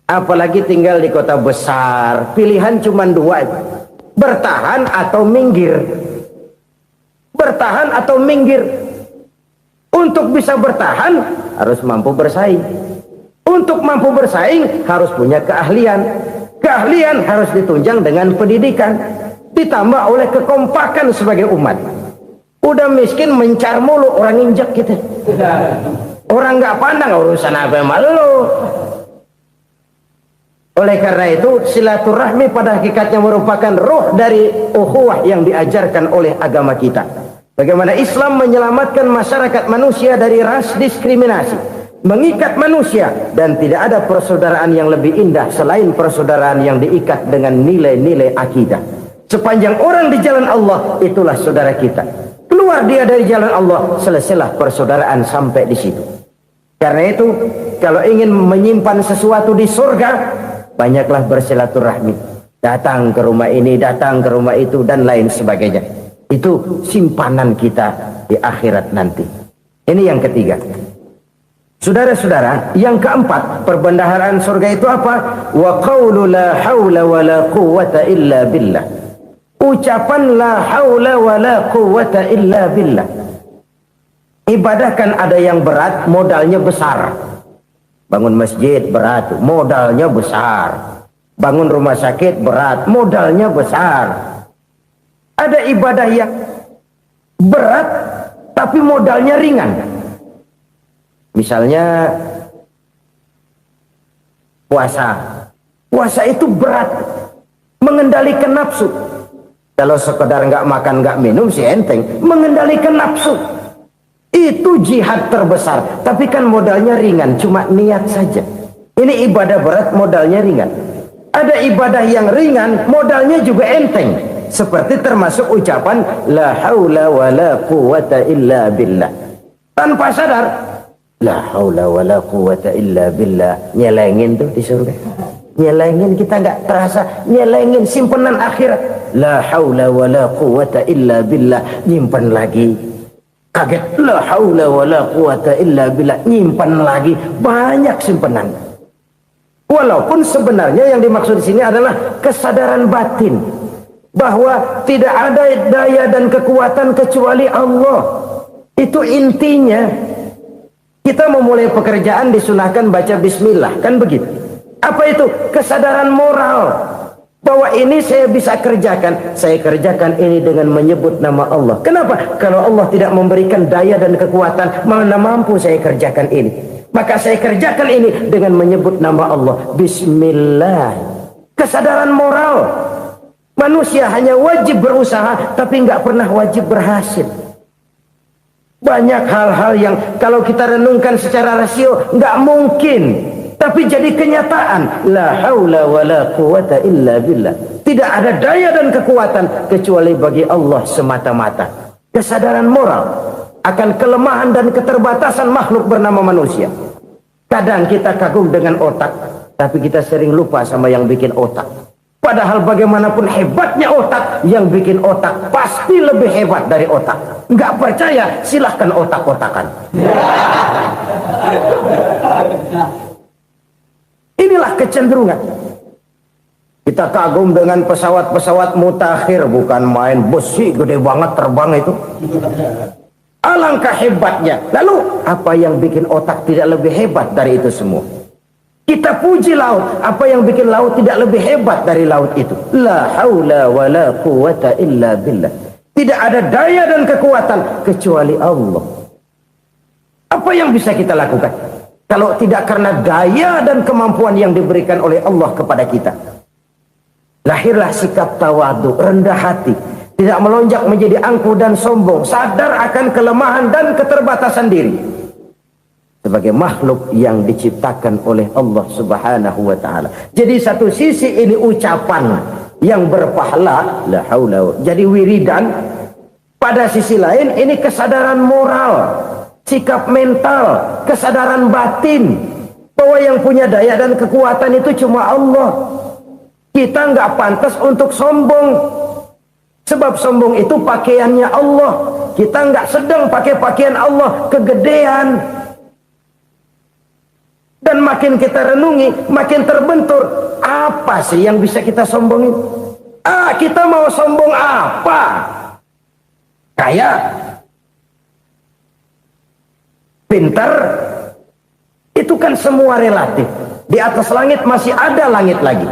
Apalagi tinggal di kota besar, pilihan cuma 2. Bertahan atau minggir. Bertahan atau minggir. Untuk bisa bertahan harus mampu bersaing. Untuk mampu bersaing harus punya keahlian. Keahlian harus ditunjang dengan pendidikan, ditambah oleh kekompakan sebagai umat. Udah miskin mencar mulu, orang injek gitu. Orang nggak pandang urusan apa yang malu. Oleh karena itu silaturahmi pada hakikatnya merupakan roh dari ukhuwah yang diajarkan oleh agama kita. Bagaimana Islam menyelamatkan masyarakat manusia dari ras diskriminasi, mengikat manusia, dan tidak ada persaudaraan yang lebih indah selain persaudaraan yang diikat dengan nilai-nilai akidah. Sepanjang orang di jalan Allah, itulah saudara kita. Keluar dia dari jalan Allah, selesailah persaudaraan sampai di situ. Karena itu, kalau ingin menyimpan sesuatu di surga, banyaklah bersilaturahmi. Datang ke rumah ini, datang ke rumah itu, dan lain sebagainya. Itu simpanan kita di akhirat nanti. Ini yang ketiga. Saudara-saudara, yang keempat, perbendaharaan surga itu apa? Wa qawlu la hawla wa la quwwata illa billah. Ucapan la hawla wa la quwwata illa billah. Ibadah kan ada yang berat, modalnya besar. Bangun masjid berat, modalnya besar. Bangun rumah sakit berat, modalnya besar. Ada ibadah yang berat tapi modalnya ringan. Misalnya puasa. Puasa itu berat, mengendalikan nafsu. Kalau sekedar nggak makan nggak minum sih enteng, mengendalikan nafsu itu jihad terbesar. Tapi kan modalnya ringan, cuma niat saja. Ini ibadah berat, modalnya ringan. Ada ibadah yang ringan, modalnya juga enteng. Seperti termasuk ucapan la haula wala quwata illa billah. Tanpa sadar, la haula wala quwata illa billah, nyelengin tuh di surga. Nyelengin, kita nggak terasa nyelengin simpenan akhirat. La haula wala quwata illa billah, nyimpan lagi. Kaget, la haula wala quwata illa billah, nyimpan lagi. Banyak simpenan. Walaupun sebenarnya yang dimaksud di sini adalah kesadaran batin bahwa tidak ada daya dan kekuatan kecuali Allah. Itu intinya. Kita memulai pekerjaan disunahkan baca bismillah, kan begitu? Apa itu? Kesadaran moral bahwa ini saya bisa kerjakan. Saya kerjakan ini dengan menyebut nama Allah. Kenapa? Kalau Allah tidak memberikan daya dan kekuatan, mana mampu saya kerjakan ini. Maka saya kerjakan ini dengan menyebut nama Allah. Bismillah. Kesadaran moral. Manusia hanya wajib berusaha, tapi nggak pernah wajib berhasil. Banyak hal-hal yang kalau kita renungkan secara rasio nggak mungkin, tapi jadi kenyataan. La haula wala quwata illa billah. Tidak ada daya dan kekuatan kecuali bagi Allah semata-mata. Kesadaran moral akan kelemahan dan keterbatasan makhluk bernama manusia. Kadang kita kagum dengan otak, tapi kita sering lupa sama yang bikin otak. Padahal bagaimanapun hebatnya otak, yang bikin otak pasti lebih hebat dari otak. Nggak percaya, silahkan otak-otakan. Inilah kecenderungan. Kita kagum dengan pesawat-pesawat mutakhir, bukan main, besi gede banget terbang itu. Alangkah hebatnya. Lalu apa yang bikin otak tidak lebih hebat dari itu semua? Kita puji laut, apa yang bikin laut tidak lebih hebat dari laut itu? La haula wala quwata illa billah. Tidak ada daya dan kekuatan kecuali Allah. Apa yang bisa kita lakukan kalau tidak karena daya dan kemampuan yang diberikan oleh Allah kepada kita? Lahirlah sikap tawadu, rendah hati, tidak melonjak menjadi angkuh dan sombong, sadar akan kelemahan dan keterbatasan diri sebagai makhluk yang diciptakan oleh Allah Subhanahu wa taala. Jadi satu sisi ini ucapan yang berpahala, la haula, jadi wiridan. Pada sisi lain ini kesadaran moral, sikap mental, kesadaran batin bahwa yang punya daya dan kekuatan itu cuma Allah. Kita nggak pantas untuk sombong, sebab sombong itu pakaiannya Allah. Kita nggak sedang pakai pakaian Allah, kegedean. Dan makin kita renungi, makin terbentur. Apa sih yang bisa kita sombongin? Kita mau sombong apa? Kaya, pintar, itu kan semua relatif. Di atas langit masih ada langit lagi.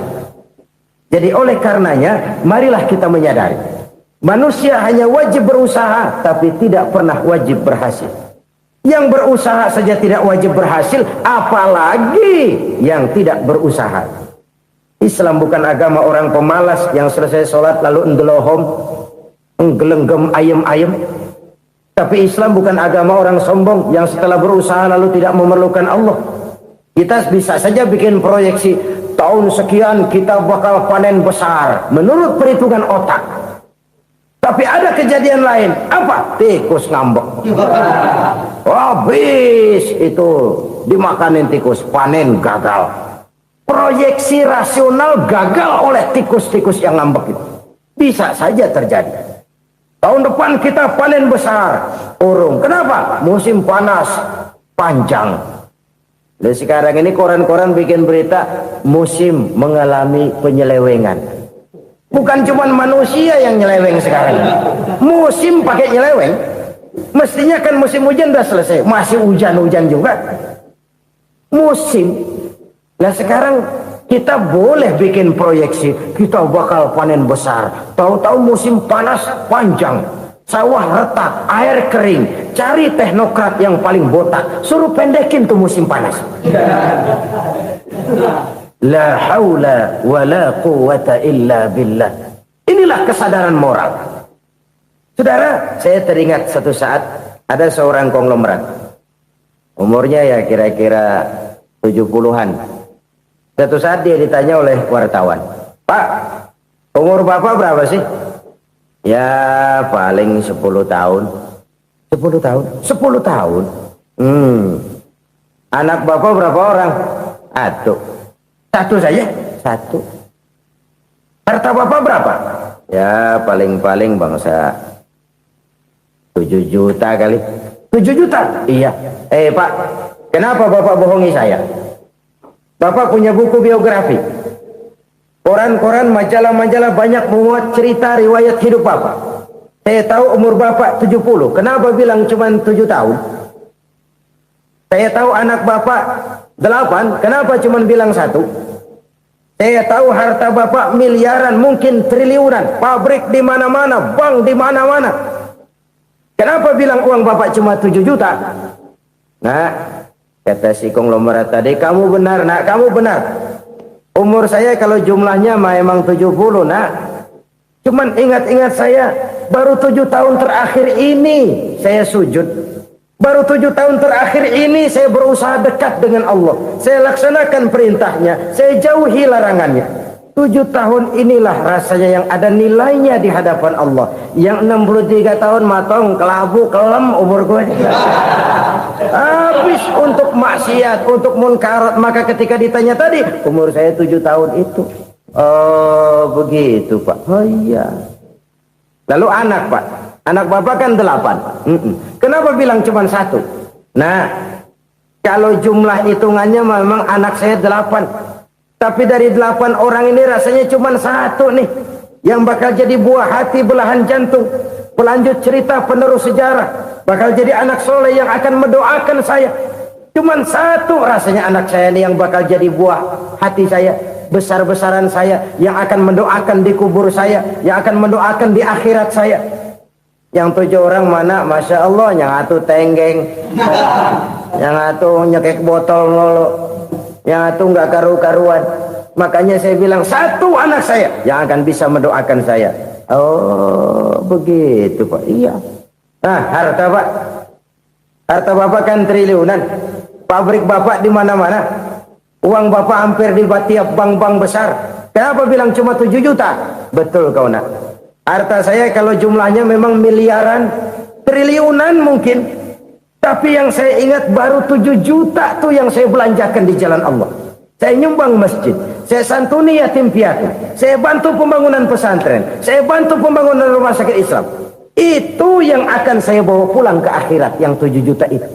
Jadi oleh karenanya, marilah kita menyadari, manusia hanya wajib berusaha, tapi tidak pernah wajib berhasil. Yang berusaha saja tidak wajib berhasil, apalagi yang tidak berusaha. Islam bukan agama orang pemalas yang selesai sholat lalu endelohom, nggelenggem ayem-ayem. Tapi Islam bukan agama orang sombong yang setelah berusaha lalu tidak memerlukan Allah. Kita bisa saja bikin proyeksi, tahun sekian kita bakal panen besar menurut perhitungan otak. Tapi ada kejadian lain. Apa? Tikus ngambek. Habis itu dimakanin tikus, panen gagal. Proyeksi rasional gagal oleh tikus-tikus yang ngambek itu. Bisa saja terjadi. Tahun depan kita panen besar, urung. Kenapa? Musim panas panjang. Dan sekarang ini koran-koran bikin berita musim mengalami penyelewengan. Bukan cuma manusia yang nyeleweng sekarang. Musim pakai nyeleweng. Mestinya kan musim hujan udah selesai, masih hujan-hujan juga. Musim. Nah sekarang kita boleh bikin proyeksi, kita bakal panen besar. Tahu-tahu musim panas panjang. Sawah retak, air kering, cari teknokrat yang paling botak, suruh pendekin tuh musim panas. La haula wa la quwata illa billah. Inilah kesadaran moral. Saudara, saya teringat satu saat ada seorang konglomerat. Umurnya ya kira-kira 70-an. Satu saat dia ditanya oleh wartawan, "Pak, umur Bapak berapa sih?" "Ya paling 10 tahun." 10 tahun? 10 tahun? Anak Bapak berapa orang? Aduh. Satu saja? Satu. Harta Bapak berapa? Ya paling-paling bangsa 7 juta kali. 7 juta? Iya. Pak, kenapa Bapak bohongi saya? Bapak punya buku biografi. Koran-koran, majalah-majalah banyak memuat cerita riwayat hidup Bapak. Saya tahu umur Bapak 70. Kenapa bilang cuma 7 tahun? Saya tahu anak Bapak 8. Kenapa cuma bilang 1? Saya tahu harta Bapak miliaran, mungkin triliunan. Pabrik di mana-mana, bank di mana-mana. Kenapa bilang uang Bapak cuma 7 juta? Nah, kata si konglomerat tadi, kamu benar nak, kamu benar. Umur saya kalau jumlahnya memang 70 nak. Cuman ingat-ingat saya, baru 7 tahun terakhir ini saya sujud. Baru 7 tahun terakhir ini saya berusaha dekat dengan Allah. Saya laksanakan perintahnya, saya jauhi larangannya. 7 tahun inilah rasanya yang ada nilainya di hadapan Allah. Yang 63 tahun matong, kelabu, kelem umur gue. Habis untuk maksiat, untuk munkarat. Maka ketika ditanya tadi, umur saya 7 tahun itu. Oh begitu Pak. Oh iya. Lalu anak Pak. Anak Bapak kan 8. Kenapa bilang cuma 1? Nah, kalau jumlah hitungannya memang anak saya 8. Tapi dari 8 orang ini rasanya cuma 1 nih yang bakal jadi buah hati, belahan jantung, pelanjut cerita, penerus sejarah, bakal jadi anak soleh yang akan mendoakan saya. Cuma 1 rasanya anak saya ini yang bakal jadi buah hati saya, besar-besaran saya, yang akan mendoakan di kubur saya, yang akan mendoakan di akhirat saya. Yang 7 orang mana? Masya Allah, yang atu tenggeng, yang atu nyekek botol ngolo, yang itu nggak karu-karuan. Makanya saya bilang 1 anak saya yang akan bisa mendoakan saya. Oh begitu Pak. Iya. Nah harta Pak, harta Bapak kan triliunan. Pabrik Bapak di mana-mana. Uang Bapak hampir di tiap bank-bank besar. Kenapa bilang cuma 7 juta? Betul kau nak. Harta saya kalau jumlahnya memang miliaran, triliunan mungkin. Tapi yang saya ingat baru 7 juta tuh yang saya belanjakan di jalan Allah. Saya nyumbang masjid, saya santuni yatim piatu, saya bantu pembangunan pesantren, saya bantu pembangunan rumah sakit Islam. Itu yang akan saya bawa pulang ke akhirat, yang 7 juta itu.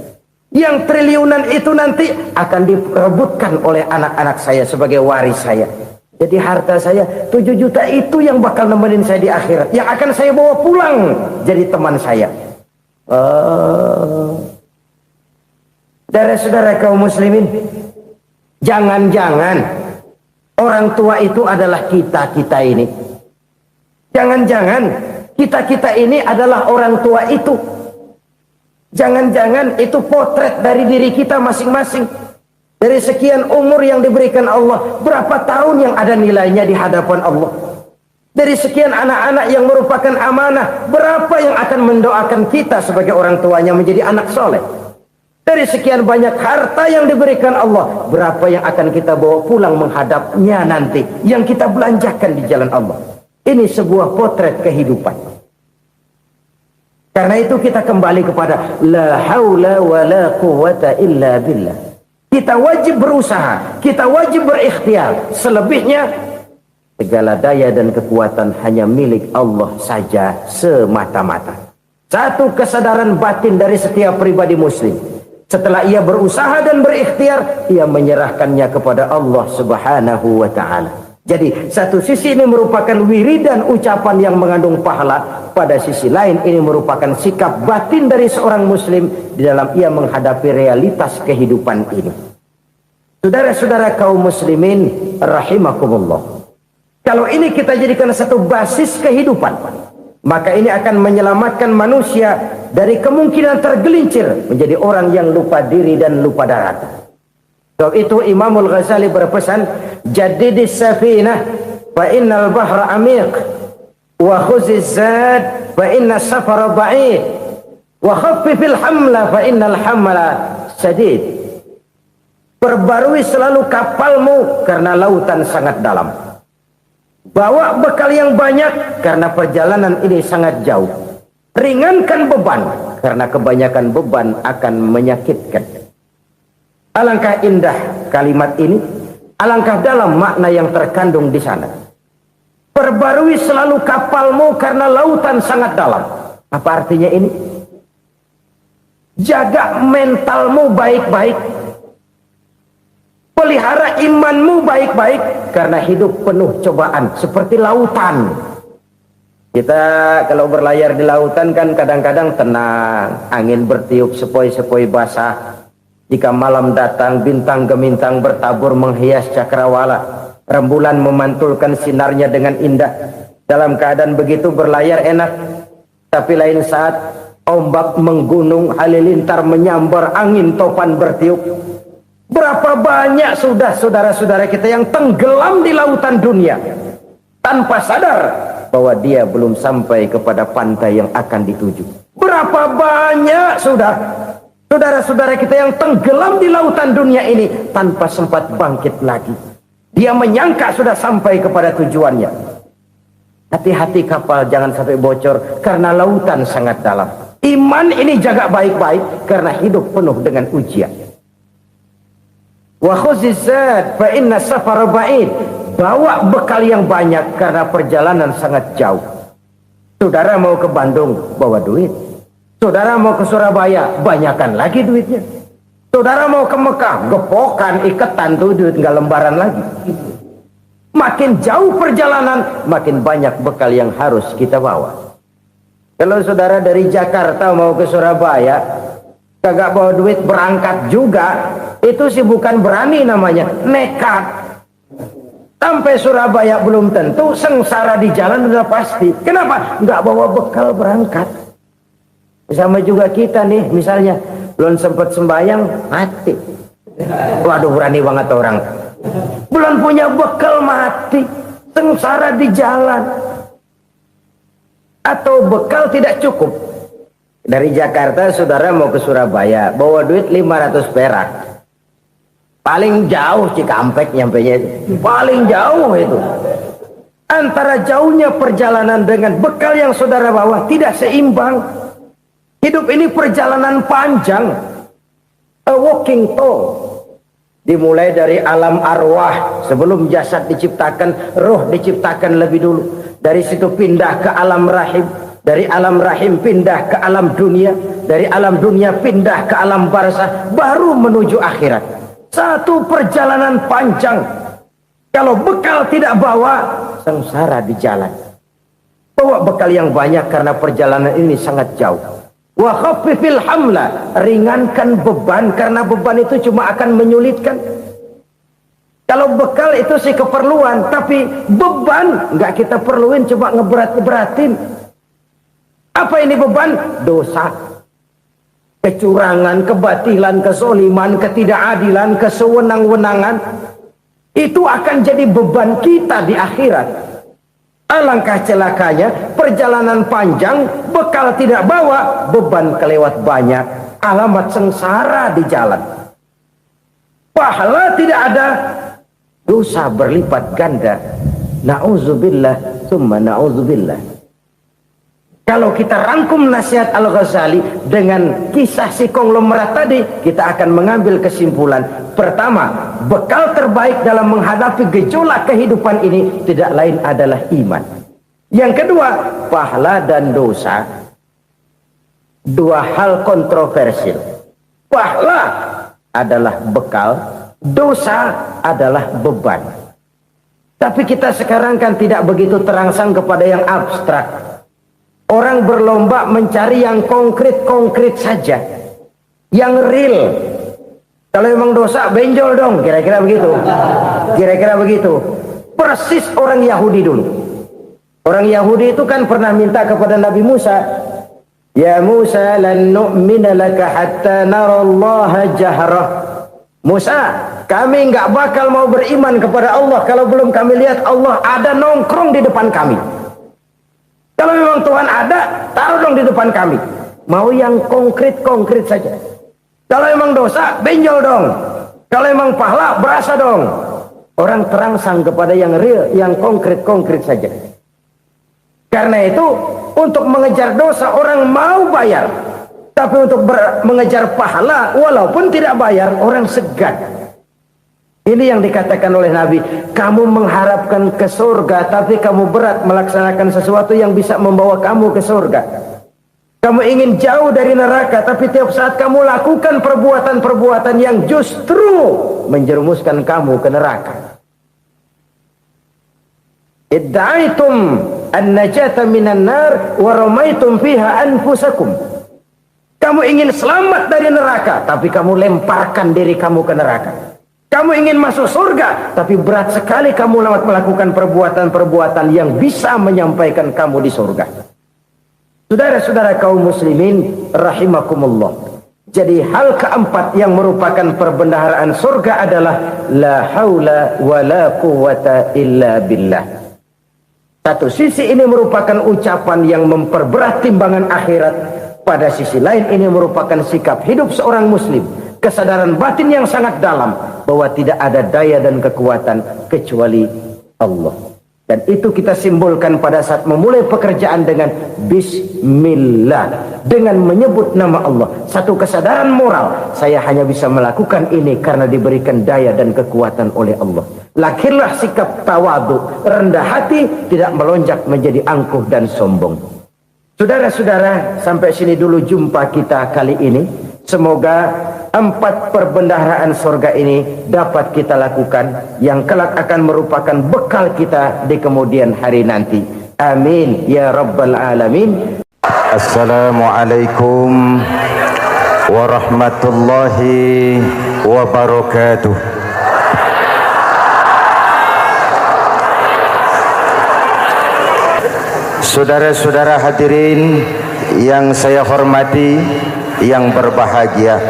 Yang triliunan itu nanti akan diperebutkan oleh anak-anak saya sebagai waris saya. Jadi harta saya 7 juta itu yang bakal nemenin saya di akhirat, yang akan saya bawa pulang jadi teman saya. Saudara-saudara kaum muslimin, jangan-jangan orang tua itu adalah kita-kita ini. Jangan-jangan kita-kita ini adalah orang tua itu. Jangan-jangan itu potret dari diri kita masing-masing. Dari sekian umur yang diberikan Allah, berapa tahun yang ada nilainya di hadapan Allah? Dari sekian anak-anak yang merupakan amanah, berapa yang akan mendoakan kita sebagai orang tuanya menjadi anak soleh? Dari sekian banyak harta yang diberikan Allah, berapa yang akan kita bawa pulang menghadapnya nanti, yang kita belanjakan di jalan Allah? Ini sebuah potret kehidupan. Karena itu kita kembali kepada la haula wa la quwata illa billah. Kita wajib berusaha, kita wajib berikhtiar. Selebihnya segala daya dan kekuatan hanya milik Allah saja semata-mata. Satu kesadaran batin dari setiap pribadi muslim. Setelah ia berusaha dan berikhtiar, ia menyerahkannya kepada Allah Subhanahu wa ta'ala. Jadi satu sisi ini merupakan wiridan ucapan yang mengandung pahala. Pada sisi lain ini merupakan sikap batin dari seorang muslim di dalam ia menghadapi realitas kehidupan ini. Saudara-saudara kaum muslimin rahimakumullah. Kalau ini kita jadikan satu basis kehidupan, Maka ini akan menyelamatkan manusia dari kemungkinan tergelincir menjadi orang yang lupa diri dan lupa darat. Sebab itu Imamul Ghazali berpesan, jadidis safinah fa innal bahra amiq wa khuziz zad fa inna safara ba'id wa khaffifil hamla fa innal hamla sadid. Perbarui selalu kapalmu karena lautan sangat dalam. Bawa bekal yang banyak karena perjalanan ini sangat jauh. Ringankan beban karena kebanyakan beban akan menyakitkan. Alangkah indah kalimat ini, alangkah dalam makna yang terkandung di sana. Perbarui selalu kapalmu karena lautan sangat dalam. Apa artinya ini? Jaga mentalmu baik-baik. Pelihara imanmu baik-baik karena hidup penuh cobaan seperti lautan. Kita kalau berlayar di lautan kan kadang-kadang tenang, angin bertiup sepoi-sepoi basah. Jika malam datang bintang gemintang bertabur menghias cakrawala, rembulan memantulkan sinarnya dengan indah. Dalam keadaan begitu berlayar enak, tapi lain saat ombak menggunung, halilintar menyambar, angin topan bertiup. Berapa banyak sudah saudara-saudara kita yang tenggelam di lautan dunia tanpa sadar bahwa dia belum sampai kepada pantai yang akan dituju. Berapa banyak sudah saudara-saudara kita yang tenggelam di lautan dunia ini tanpa sempat bangkit lagi. Dia menyangka sudah sampai kepada tujuannya. Hati-hati kapal jangan sampai bocor karena lautan sangat dalam. Iman ini jaga baik-baik karena hidup penuh dengan ujian. Wa khuzizat fa inna safara ba'id. Bawa bekal yang banyak karena perjalanan sangat jauh. Saudara mau ke Bandung, bawa duit. Saudara mau ke Surabaya, banyakan lagi duitnya. Saudara mau ke Mekah, gepokan, iketan tuh duit nggak lembaran lagi. Makin jauh perjalanan, makin banyak bekal yang harus kita bawa. Kalau saudara dari Jakarta mau ke Surabaya, kagak bawa duit berangkat juga, itu sih bukan berani namanya, nekat. Sampai Surabaya belum tentu, sengsara di jalan udah pasti. Kenapa? Nggak bawa bekal berangkat. Sama juga kita nih, misalnya belum sempat sembahyang, mati. Waduh, berani banget orang. Belum punya bekal, mati. Sengsara di jalan. Atau bekal tidak cukup. Dari Jakarta saudara mau ke Surabaya, bawa duit 500 perak. Paling jauh Cikampek nyampenya itu. Paling jauh itu. Antara jauhnya perjalanan dengan bekal yang saudara bawa tidak seimbang. Hidup ini perjalanan panjang. A walking tour. Dimulai dari alam arwah. Sebelum jasad diciptakan, roh diciptakan lebih dulu. Dari situ pindah ke alam rahim. Dari alam rahim pindah ke alam dunia. Dari alam dunia pindah ke alam barzah. Baru menuju akhirat. Satu perjalanan panjang. Kalau bekal tidak bawa, sengsara di jalan. Bawa bekal yang banyak karena perjalanan ini sangat jauh. Wa khaffifil hamla, ringankan beban karena beban itu cuma akan menyulitkan. Kalau bekal itu sih keperluan, tapi beban nggak kita perluin, coba ngeberat-beratin. Apa ini beban? Dosa. Kecurangan, kebatilan, kesoliman, ketidakadilan, kesewenang-wenangan. Itu akan jadi beban kita di akhirat. Alangkah celakanya, perjalanan panjang, bekal tidak bawa, beban kelewat banyak, alamat sengsara di jalan. Pahala tidak ada, dosa berlipat ganda. Na'udzubillah, summa na'udzubillah. Kalau kita rangkum nasihat Al-Ghazali dengan kisah si konglomerat tadi, kita akan mengambil kesimpulan. Pertama, bekal terbaik dalam menghadapi gejolak kehidupan ini tidak lain adalah iman. Yang kedua, pahala dan dosa. Dua hal kontroversial. Pahala adalah bekal, dosa adalah beban. Tapi kita sekarang kan tidak begitu terangsang kepada yang abstrak. Orang berlomba mencari yang konkret-konkret saja. Yang real. Kalau memang dosa, benjol dong. Kira-kira begitu. Kira-kira begitu. Persis orang Yahudi dulu. Orang Yahudi itu kan pernah minta kepada Nabi Musa, "Ya Musa, lan nu'mina laka hatta narallaha jahrah." Musa, kami enggak bakal mau beriman kepada Allah kalau belum kami lihat Allah ada nongkrong di depan kami. Kalau memang Tuhan ada, taruh dong di depan kami. Mau yang konkret-konkret saja. Kalau memang dosa, benjol dong. Kalau memang pahala, berasa dong. Orang terangsang kepada yang real, yang konkret-konkret saja. Karena itu, untuk mengejar dosa orang mau bayar. Tapi untuk mengejar pahala, walaupun tidak bayar, orang segan. Ini yang dikatakan oleh Nabi. Kamu mengharapkan ke surga, tapi kamu berat melaksanakan sesuatu yang bisa membawa kamu ke surga. Kamu ingin jauh dari neraka, tapi tiap saat kamu lakukan perbuatan-perbuatan yang justru menjerumuskan kamu ke neraka. Idda'aitum an-najata minan nar wa ramaitum fiha anfusakum. Kamu ingin selamat dari neraka, tapi kamu lemparkan diri kamu ke neraka. Kamu ingin masuk surga, tapi berat sekali kamu melakukan perbuatan-perbuatan yang bisa menyampaikan kamu di surga. Saudara-saudara kaum muslimin rahimakumullah. Jadi hal keempat yang merupakan perbendaharaan surga adalah la haula wa la quwwata illa billah. Satu sisi ini merupakan ucapan yang memperberat timbangan akhirat. Pada sisi lain ini merupakan sikap hidup seorang muslim. Kesadaran batin yang sangat dalam bahwa tidak ada daya dan kekuatan kecuali Allah. Dan itu kita simbolkan pada saat memulai pekerjaan dengan Bismillah. Dengan menyebut nama Allah. Satu kesadaran moral. Saya hanya bisa melakukan ini karena diberikan daya dan kekuatan oleh Allah. Lahirlah sikap tawadu, rendah hati, tidak melonjak menjadi angkuh dan sombong. Saudara-saudara, sampai sini dulu jumpa kita kali ini. Semoga 4 perbendaharaan surga ini dapat kita lakukan, yang kelak akan merupakan bekal kita di kemudian hari nanti. Amin ya rabbal alamin. Assalamualaikum warahmatullahi wabarakatuh. Saudara-saudara hadirin yang saya hormati, yang berbahagia,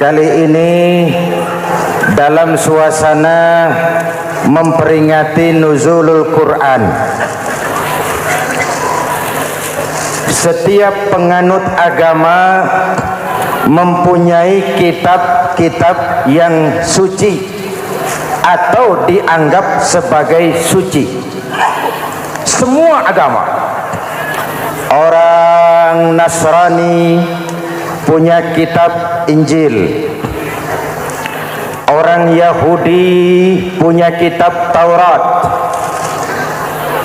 kali ini dalam suasana memperingati nuzulul Quran, setiap penganut agama mempunyai kitab-kitab yang suci atau dianggap sebagai suci. Semua agama. Orang Nasrani punya kitab Injil. Orang Yahudi punya kitab Taurat.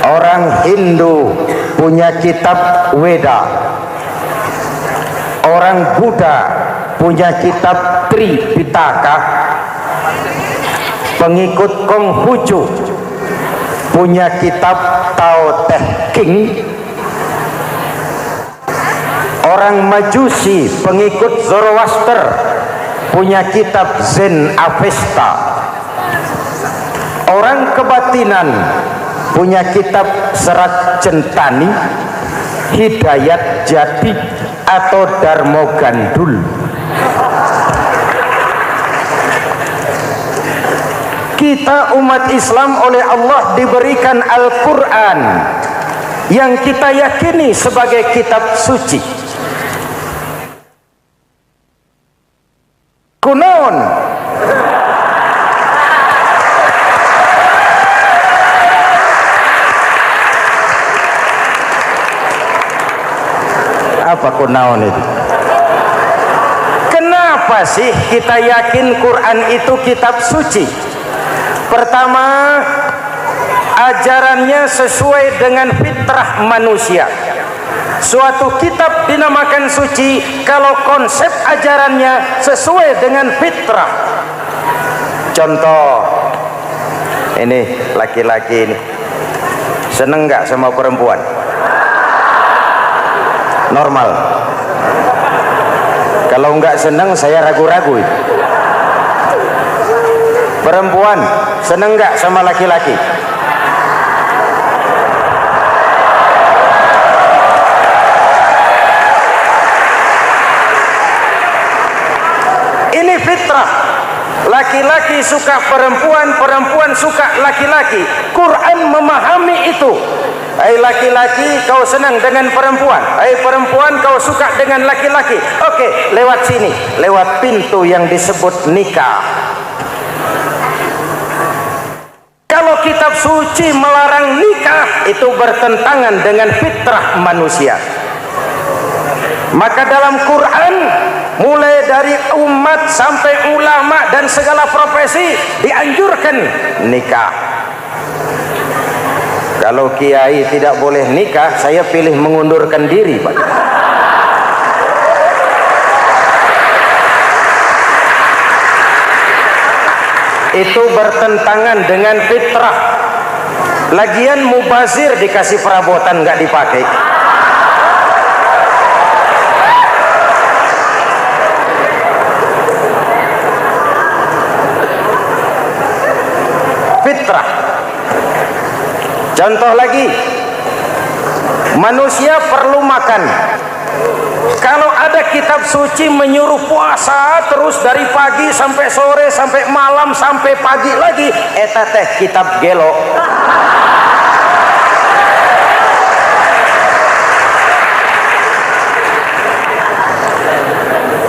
Orang Hindu punya kitab Weda. Orang Buddha punya kitab Tripitaka. Pengikut Konghucu punya kitab Tao Te Ching. Orang Majusi pengikut Zoroaster punya kitab Zen Avesta. Orang kebatinan punya kitab Serat Centani, Hidayat Jati atau Darmo Gandul. Kita umat Islam oleh Allah diberikan Al-Quran yang kita yakini sebagai kitab suci. Kunon apa kunaon itu? Kenapa sih kita yakin Quran itu kitab suci? Pertama, ajarannya sesuai dengan fitrah manusia. Suatu kitab dinamakan suci kalau konsep ajarannya sesuai dengan fitrah. Contoh, ini laki-laki ini seneng nggak sama perempuan? Normal. Kalau nggak seneng saya ragu-ragu. Perempuan seneng nggak sama laki-laki? Ini fitrah. Laki-laki suka perempuan, perempuan suka laki-laki. Quran memahami itu. Hai laki-laki, kau senang dengan perempuan. Hai perempuan, kau suka dengan laki-laki. Oke, lewat sini, lewat pintu yang disebut nikah. Kalau kitab suci melarang nikah, itu bertentangan dengan fitrah manusia. Maka dalam Quran, mulai dari umat sampai ulama dan segala profesi dianjurkan nikah. Kalau kiai tidak boleh nikah, saya pilih mengundurkan diri, Pak. Itu bertentangan dengan fitrah. Lagian mubazir dikasih perabotan nggak dipakai. Fitrah. Contoh lagi, manusia perlu makan. Kalau ada kitab suci menyuruh puasa terus dari pagi sampai sore sampai malam sampai pagi lagi, eta teh kitab gelo.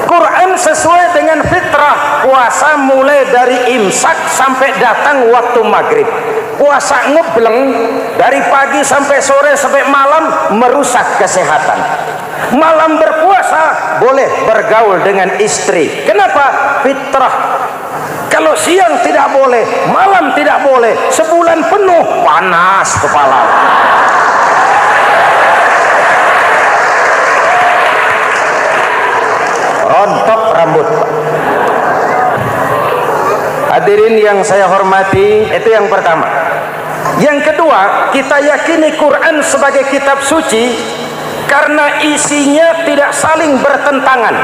Quran sesuai dengan fitrah. Puasa mulai dari imsak sampai datang waktu maghrib. Puasa ngebleng dari pagi sampai sore sampai malam merusak kesehatan. Malam berpuasa boleh bergaul dengan istri. Kenapa? Fitrah. Kalau siang tidak boleh, malam tidak boleh, sebulan penuh panas kepala. Rontok rambut. Hadirin yang saya hormati, itu yang pertama. Yang kedua, kita yakini Quran sebagai kitab suci karena isinya tidak saling bertentangan,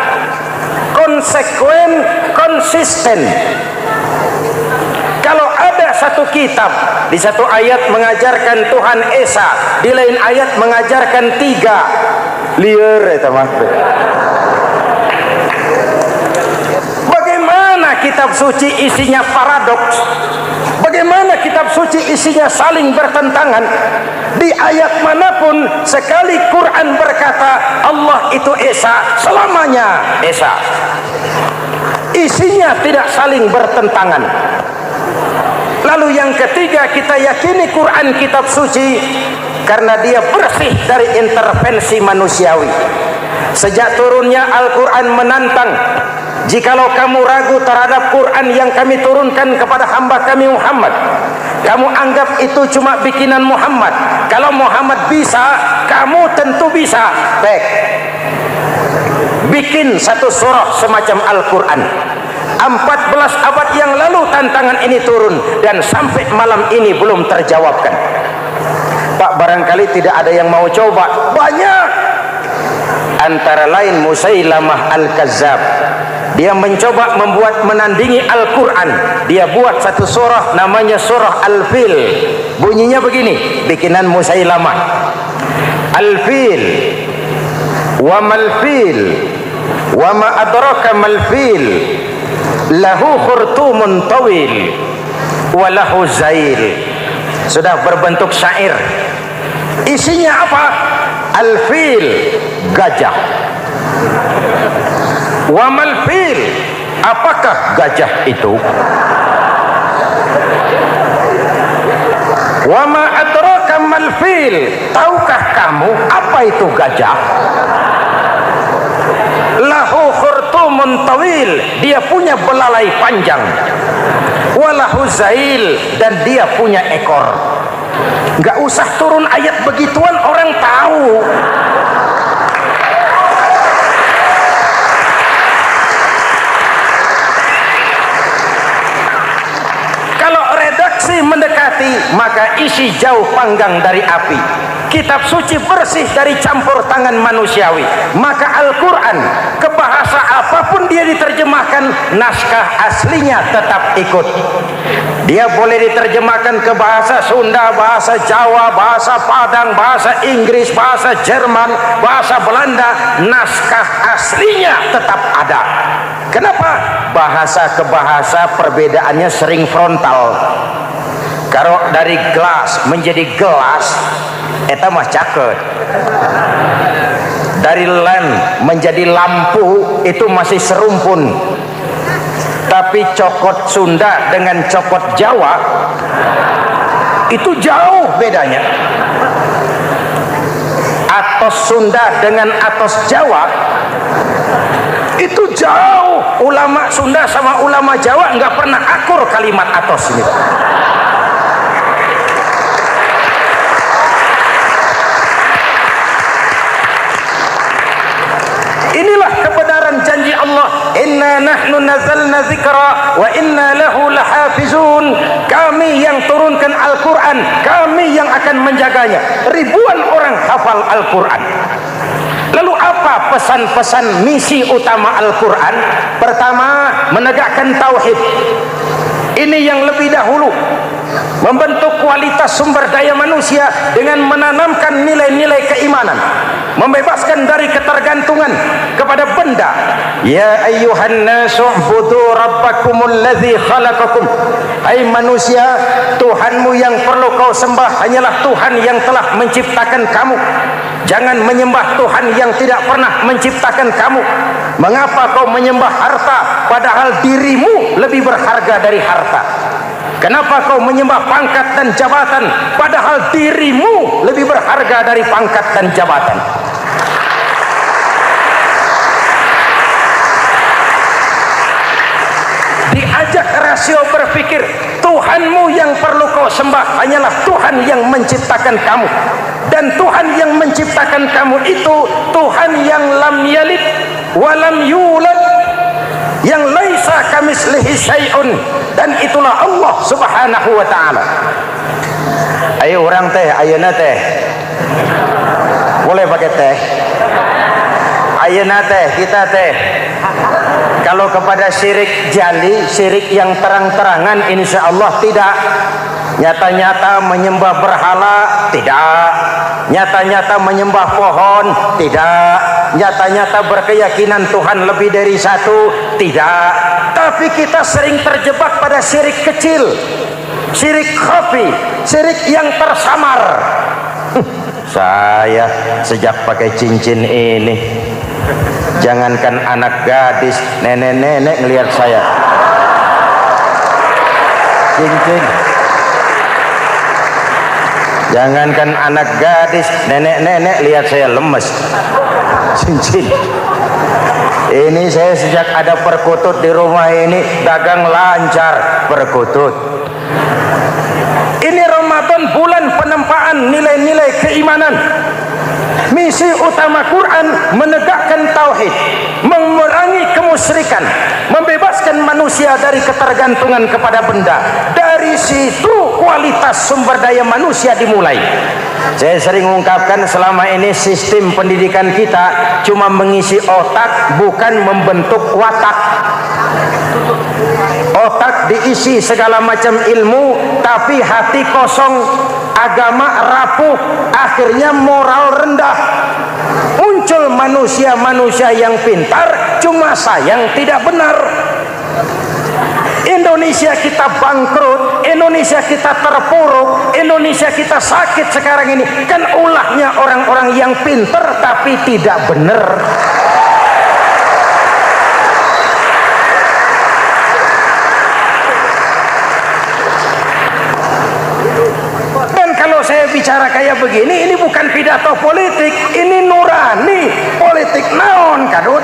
konsekuen, konsisten. Kalau ada satu kitab, di satu ayat mengajarkan Tuhan Esa, di lain ayat mengajarkan tiga, liar itu maksud. Bagaimana kitab suci isinya paradoks? Bagaimana kitab suci isinya saling bertentangan? Di ayat manapun sekali Quran berkata Allah itu Esa, selamanya Esa. Isinya tidak saling bertentangan. Lalu yang ketiga, kita yakini Quran kitab suci karena dia bersih dari intervensi manusiawi. Sejak turunnya Al-Quran menantang, jikalau kamu ragu terhadap Quran yang kami turunkan kepada hamba kami Muhammad, kamu anggap itu cuma bikinan Muhammad. Kalau Muhammad bisa, kamu tentu bisa. Baik, bikin satu surah semacam Al-Quran. 14 abad yang lalu tantangan ini turun dan sampai malam ini belum terjawabkan. Pak, barangkali tidak ada yang mau coba. Banyak. Antara lain Musailamah Al-Kazzab. Dia mencoba membuat menandingi Al-Quran. Dia buat satu surah namanya surah Al-Fil. Bunyinya begini, bikinan Musailamah. Al-Fil wa mal-fil wa ma adraka mal-fil lahu khurtumun tawil wa lahu zail. Sudah berbentuk syair. Isinya apa? Al-Fil, gajah. Wa mal-fil, apakah gajah itu? Wa ma adraka mal-fil, tahukah kamu apa itu gajah? Lahu khurtumun tawil, dia punya belalai panjang. Walahu zail, dan dia punya ekor. Gak usah turun ayat begituan, orang tahu. Kalau redaksi mendekati, maka isi jauh panggang dari api. kitab suci bersih dari campur tangan manusiawi. Maka Al-Quran ke bahasa apapun dia diterjemahkan, naskah aslinya tetap ikut. Dia boleh diterjemahkan ke bahasa Sunda, bahasa Jawa, bahasa Padang, bahasa Inggris, bahasa Jerman, bahasa Belanda, naskah aslinya tetap ada. Kenapa? Bahasa ke bahasa perbedaannya sering frontal. Kalau dari gelas menjadi gelas, eta mah caket. Dari lamp menjadi lampu, itu masih serumpun. Tapi cokot Sunda dengan cokot Jawa itu jauh bedanya. Atos Sunda dengan atos Jawa itu jauh. Ulama Sunda sama ulama Jawa nggak pernah akur kalimat atos ini. Inilah kebenaran janji Allah, inna nahnu nazzalna dzikra wa inna lahu lahafizun. Kami yang turunkan Al-Quran, kami yang akan menjaganya. Ribuan orang hafal Al-Quran. Lalu apa pesan-pesan misi utama Al-Quran? Pertama, menegakkan tauhid. Ini yang lebih dahulu, membentuk kualitas sumber daya manusia dengan menanamkan nilai-nilai keimanan, membebaskan dari ketergantungan kepada benda. Ya ayyuhan nasu ubudu rabbakumul ladzi khalaqakum. Hai manusia, Tuhanmu yang perlu kau sembah hanyalah Tuhan yang telah menciptakan kamu. Jangan menyembah Tuhan yang tidak pernah menciptakan kamu. Mengapa kau menyembah harta padahal dirimu lebih berharga dari harta? Kenapa kau menyembah pangkat dan jabatan padahal dirimu lebih berharga dari pangkat dan jabatan? Diajak rasio berpikir, Tuhanmu yang perlu kau sembah hanyalah Tuhan yang menciptakan kamu. Dan Tuhan yang menciptakan kamu itu Tuhan yang lam yalid wa lam yulad, yang laisa kamislihi syai'un, dan itulah Allah Subhanahu wa taala. Ayo orang teh, ayeuna teh. Boleh pakai teh. Ayeuna teh, kita teh. Kalau kepada syirik jali, syirik yang terang-terangan, insya Allah tidak. Nyata-nyata menyembah berhala, tidak. Nyata-nyata menyembah pohon, tidak. Nyata-nyata berkeyakinan Tuhan lebih dari satu, tidak. Tapi kita sering terjebak pada syirik kecil, syirik khafi, syirik yang tersamar. Saya sejak pakai cincin ini, jangankan anak gadis, nenek-nenek ngelihat saya cincin. Jangankan anak gadis, nenek-nenek lihat saya lemes cincin. Ini saya sejak ada perkutut di rumah ini dagang lancar perkutut. Ini Ramadan, bulan penempaan nilai-nilai keimanan. Misi utama Quran menegakkan tauhid, memerangi kemusyrikan, membebaskan manusia dari ketergantungan kepada benda. Dari situ kualitas sumber daya manusia dimulai. Saya sering mengungkapkan selama ini sistem pendidikan kita cuma mengisi otak, bukan membentuk watak. Otak diisi segala macam ilmu, tapi hati kosong, agama rapuh, akhirnya moral rendah. Muncul manusia-manusia yang pintar, cuma sayang tidak benar. Indonesia kita bangkrut, Indonesia kita terpuruk, Indonesia kita sakit sekarang ini, kan ulahnya orang-orang yang pintar tapi tidak benar. Saya bicara kayak begini, ini bukan pidato politik, ini nurani. Politik naon kadut.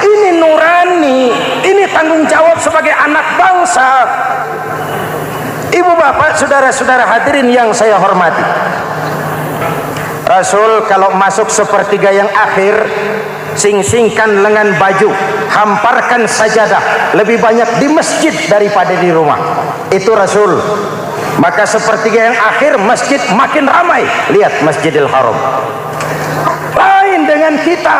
Ini nurani, ini tanggung jawab sebagai anak bangsa. Ibu bapak, saudara-saudara hadirin yang saya hormati, Rasul kalau masuk sepertiga yang akhir, sing-singkan lengan baju, hamparkan sajadah, lebih banyak di masjid daripada di rumah. Itu Rasul. Maka sepertiga yang akhir masjid makin ramai. Lihat Masjidil Haram. Lain dengan kita.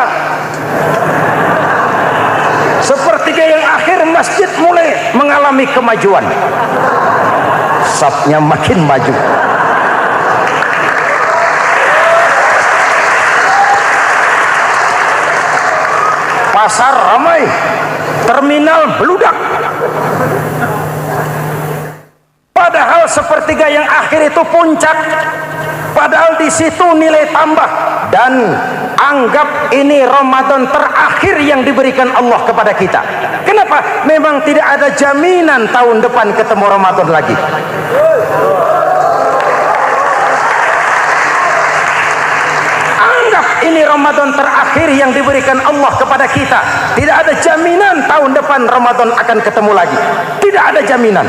Sepertiga yang akhir masjid mulai mengalami kemajuan. Safnya makin maju. Pasar ramai, terminal beludak. Padahal sepertiga yang akhir itu puncak. Padahal di situ nilai tambah. Dan anggap ini Ramadan terakhir yang diberikan Allah kepada kita. Kenapa? Memang tidak ada jaminan tahun depan ketemu Ramadan lagi. Ini Ramadan terakhir yang diberikan Allah kepada kita. Tidak ada jaminan tahun depan Ramadan akan ketemu lagi. Tidak ada jaminan.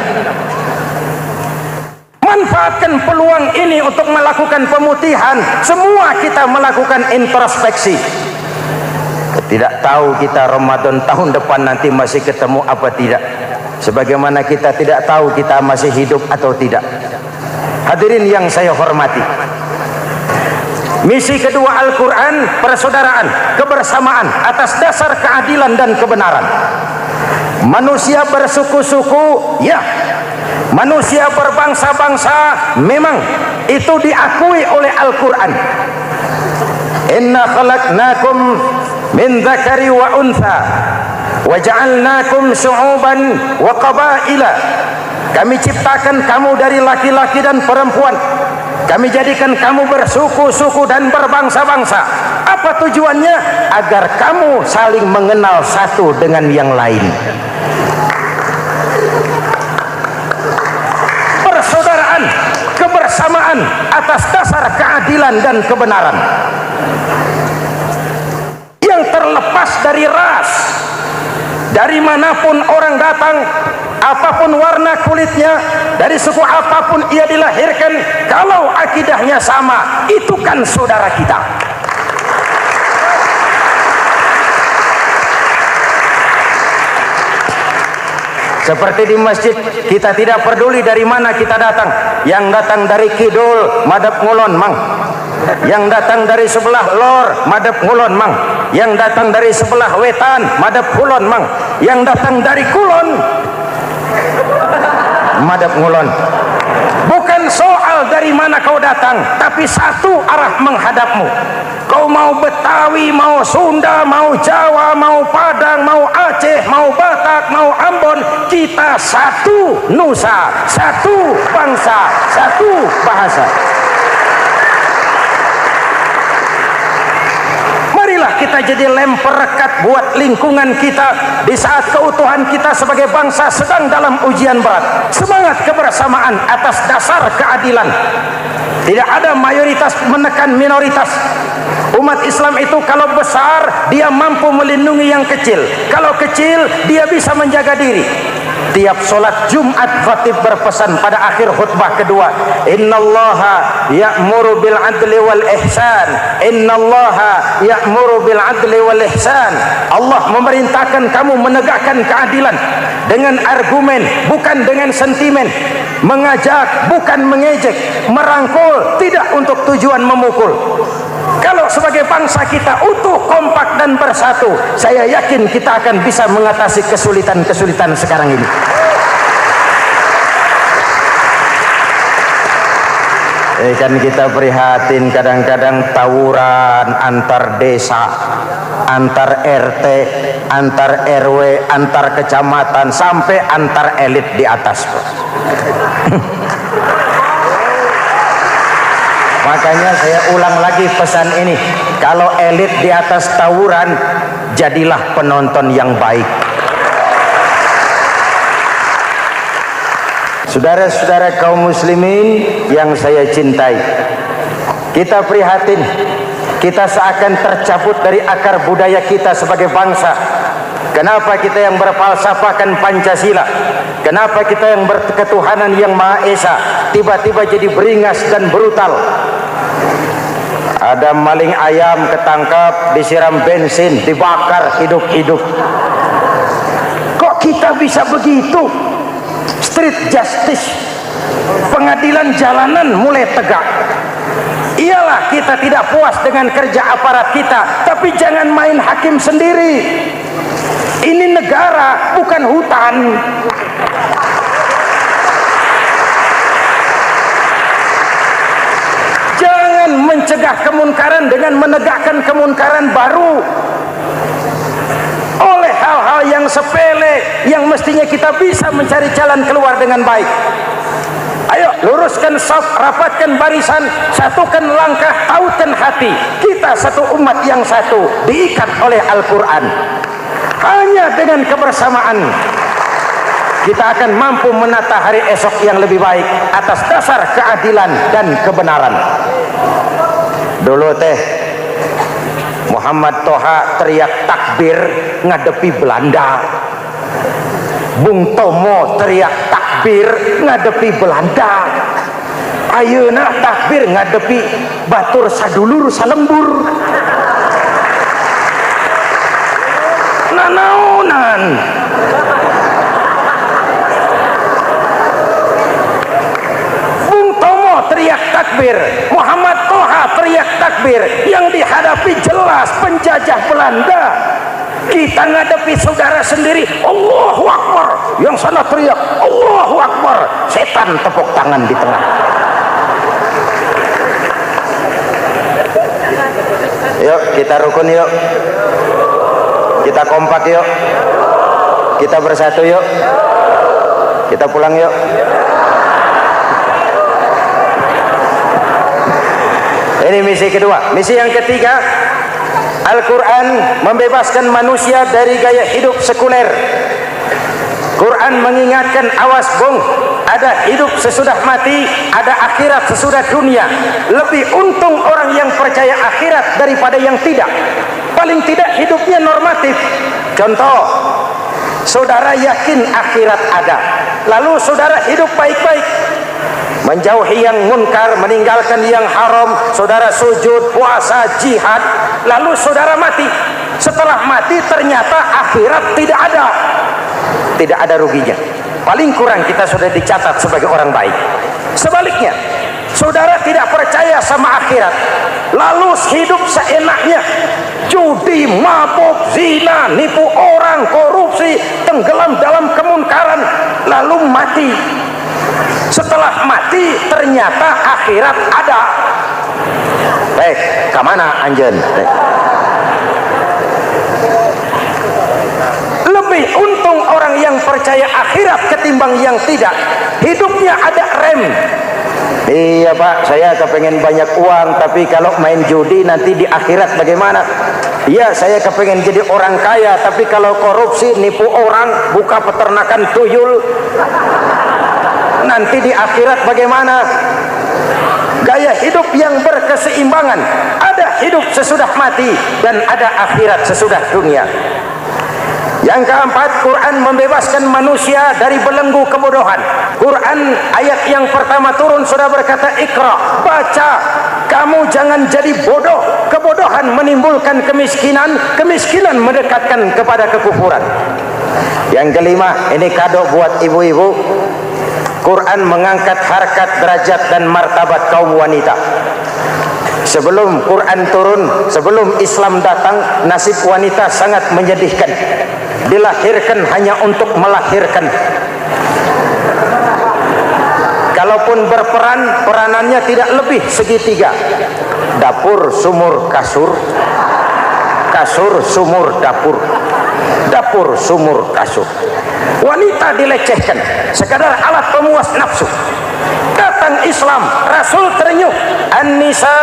Manfaatkan peluang ini untuk melakukan pemutihan. Semua kita melakukan introspeksi. Tidak tahu kita Ramadan tahun depan nanti masih ketemu apa tidak. Sebagaimana kita tidak tahu kita masih hidup atau tidak. Hadirin yang saya hormati, misi kedua Al-Quran, persaudaraan, kebersamaan atas dasar keadilan dan kebenaran. Manusia bersuku-suku, ya. Manusia berbangsa-bangsa, memang itu diakui oleh Al-Quran. Inna khalaqnakum min dzakari wa untha wa ja'alnakum syu'uban wa qabaila. Kami ciptakan kamu dari laki-laki dan perempuan. Kami jadikan kamu bersuku-suku dan berbangsa-bangsa. Apa tujuannya? Agar kamu saling mengenal satu dengan yang lain. Persaudaraan, kebersamaan atas dasar keadilan dan kebenaran. Yang terlepas dari ras. Dari manapun orang datang, apapun warna kulitnya, dari suku apapun ia dilahirkan, kalau akidahnya sama, itu kan saudara kita. Seperti di masjid, kita tidak peduli dari mana kita datang. Yang datang dari kidul, madhab ngulon mang. Yang datang dari sebelah lor, madhab ngulon mang. Yang datang dari sebelah wetan, madhab kulon mang. Yang datang dari kulon, madhab ngulon. Bukan soal dari mana kau datang, tapi satu arah menghadapmu. Kau mau Betawi, mau Sunda, mau Jawa, mau Padang, mau Aceh, mau Batak, mau Ambon, kita satu nusa, satu bangsa, satu bahasa. Marilah kita jadi lem perekat buat lingkungan kita di saat keutuhan kita sebagai bangsa sedang dalam ujian berat. Semangat kebersamaan atas dasar keadilan. Tidak ada mayoritas menekan minoritas. Umat Islam itu kalau besar, dia mampu melindungi yang kecil. Kalau kecil, dia bisa menjaga diri. Tiap solat Jumat khatib berpesan pada akhir khutbah kedua, innallaha ya'muru bil adli wal ihsan. Innallaha ya'muru bil adli wal ihsan. Allah memerintahkan kamu menegakkan keadilan dengan argumen, bukan dengan sentimen. Mengajak, bukan mengejek. Merangkul, tidak untuk tujuan memukul. Kalau sebagai bangsa kita utuh, kompak dan bersatu, saya yakin kita akan bisa mengatasi kesulitan-kesulitan sekarang ini. Kan kita prihatin kadang-kadang tawuran antar desa, antar RT, antar RW, antar kecamatan, sampai antar elit di atas. Makanya saya ulang lagi pesan ini, kalau elit di atas tawuran, jadilah penonton yang baik. Saudara-saudara kaum muslimin yang saya cintai, kita prihatin, kita seakan tercabut dari akar budaya kita sebagai bangsa. Kenapa kita yang berfalsafahkan Pancasila, kenapa kita yang berketuhanan yang Maha Esa tiba-tiba jadi beringas dan brutal? Ada maling ayam ketangkap, disiram bensin, dibakar hidup-hidup. Kok kita bisa begitu? Street justice, pengadilan jalanan mulai tegak. Iyalah kita tidak puas dengan kerja aparat kita, tapi jangan main hakim sendiri. Ini negara, bukan hutan. Jangan mencegah kemunkaran dengan menegakkan kemunkaran baru. Oleh hal-hal yang sepele yang mestinya kita bisa mencari jalan keluar dengan baik. Ayo luruskan saf, rapatkan barisan, satukan langkah, tautkan hati. Kita satu umat yang satu, diikat oleh Al-Quran. Hanya dengan kebersamaan kita akan mampu menata hari esok yang lebih baik atas dasar keadilan dan kebenaran. Dulu teh Muhammad Toha teriak takbir ngadepi Belanda. Bung Tomo teriak takbir ngadepi Belanda. Ayeuna takbir ngadepi batur sadulur salembur. Nanaonan. Bung Tomo teriak takbir, Muhammad Toha teriak takbir. Yang dihadapi jelas penjajah Belanda. Kita ngadepi saudara sendiri, Allahu Akbar. Yang sana teriak Allahu Akbar. Setan tepuk tangan di tengah. Yuk kita rukun yuk. Kita kompak yuk. Kita bersatu yuk. Kita pulang yuk. Ini misi kedua. Misi yang ketiga, Al-Quran membebaskan manusia dari gaya hidup sekuler. Quran mengingatkan, awas bung, ada hidup sesudah mati, ada akhirat sesudah dunia. Lebih untung orang yang percaya akhirat daripada yang tidak. Paling tidak hidupnya normatif. Contoh, saudara yakin akhirat ada, lalu saudara hidup baik-baik, menjauhi yang munkar, meninggalkan yang haram, saudara sujud, puasa, jihad, lalu saudara mati. Setelah mati ternyata akhirat tidak ada. Tidak ada ruginya. Paling kurang kita sudah dicatat sebagai orang baik. Sebaliknya, saudara tidak percaya sama akhirat, lalu hidup seenaknya, judi, mabuk, zina, nipu orang, korupsi, tenggelam dalam kemunkaran, lalu mati. Setelah mati ternyata akhirat ada. Baik, kemana anjen? Lebih untung orang yang percaya akhirat ketimbang yang tidak. Hidupnya ada rem. Iya pak, saya kepengen banyak uang, tapi kalau main judi nanti di akhirat bagaimana? Iya, saya kepengen jadi orang kaya, tapi kalau korupsi, nipu orang, buka peternakan tuyul, nanti di akhirat bagaimana? Gaya hidup yang berkeseimbangan. Ada hidup sesudah mati dan ada akhirat sesudah dunia. Yang keempat, Quran membebaskan manusia dari belenggu kebodohan. Quran ayat yang pertama turun sudah berkata, Iqra, baca, kamu jangan jadi bodoh. Kebodohan menimbulkan kemiskinan, kemiskinan mendekatkan kepada kekufuran. Yang kelima, ini kado buat ibu-ibu. Quran mengangkat harkat, derajat dan martabat kaum wanita. Sebelum Quran turun, sebelum Islam datang, nasib wanita sangat menyedihkan. Dilahirkan hanya untuk melahirkan. Kalaupun berperan, peranannya tidak lebih segitiga. Dapur, sumur, kasur. Kasur, sumur, dapur. Dapur, sumur, kasur. Wanita dilecehkan, sekadar alat pemuas nafsu. Datang Islam, Rasul terenyuh, An-nisa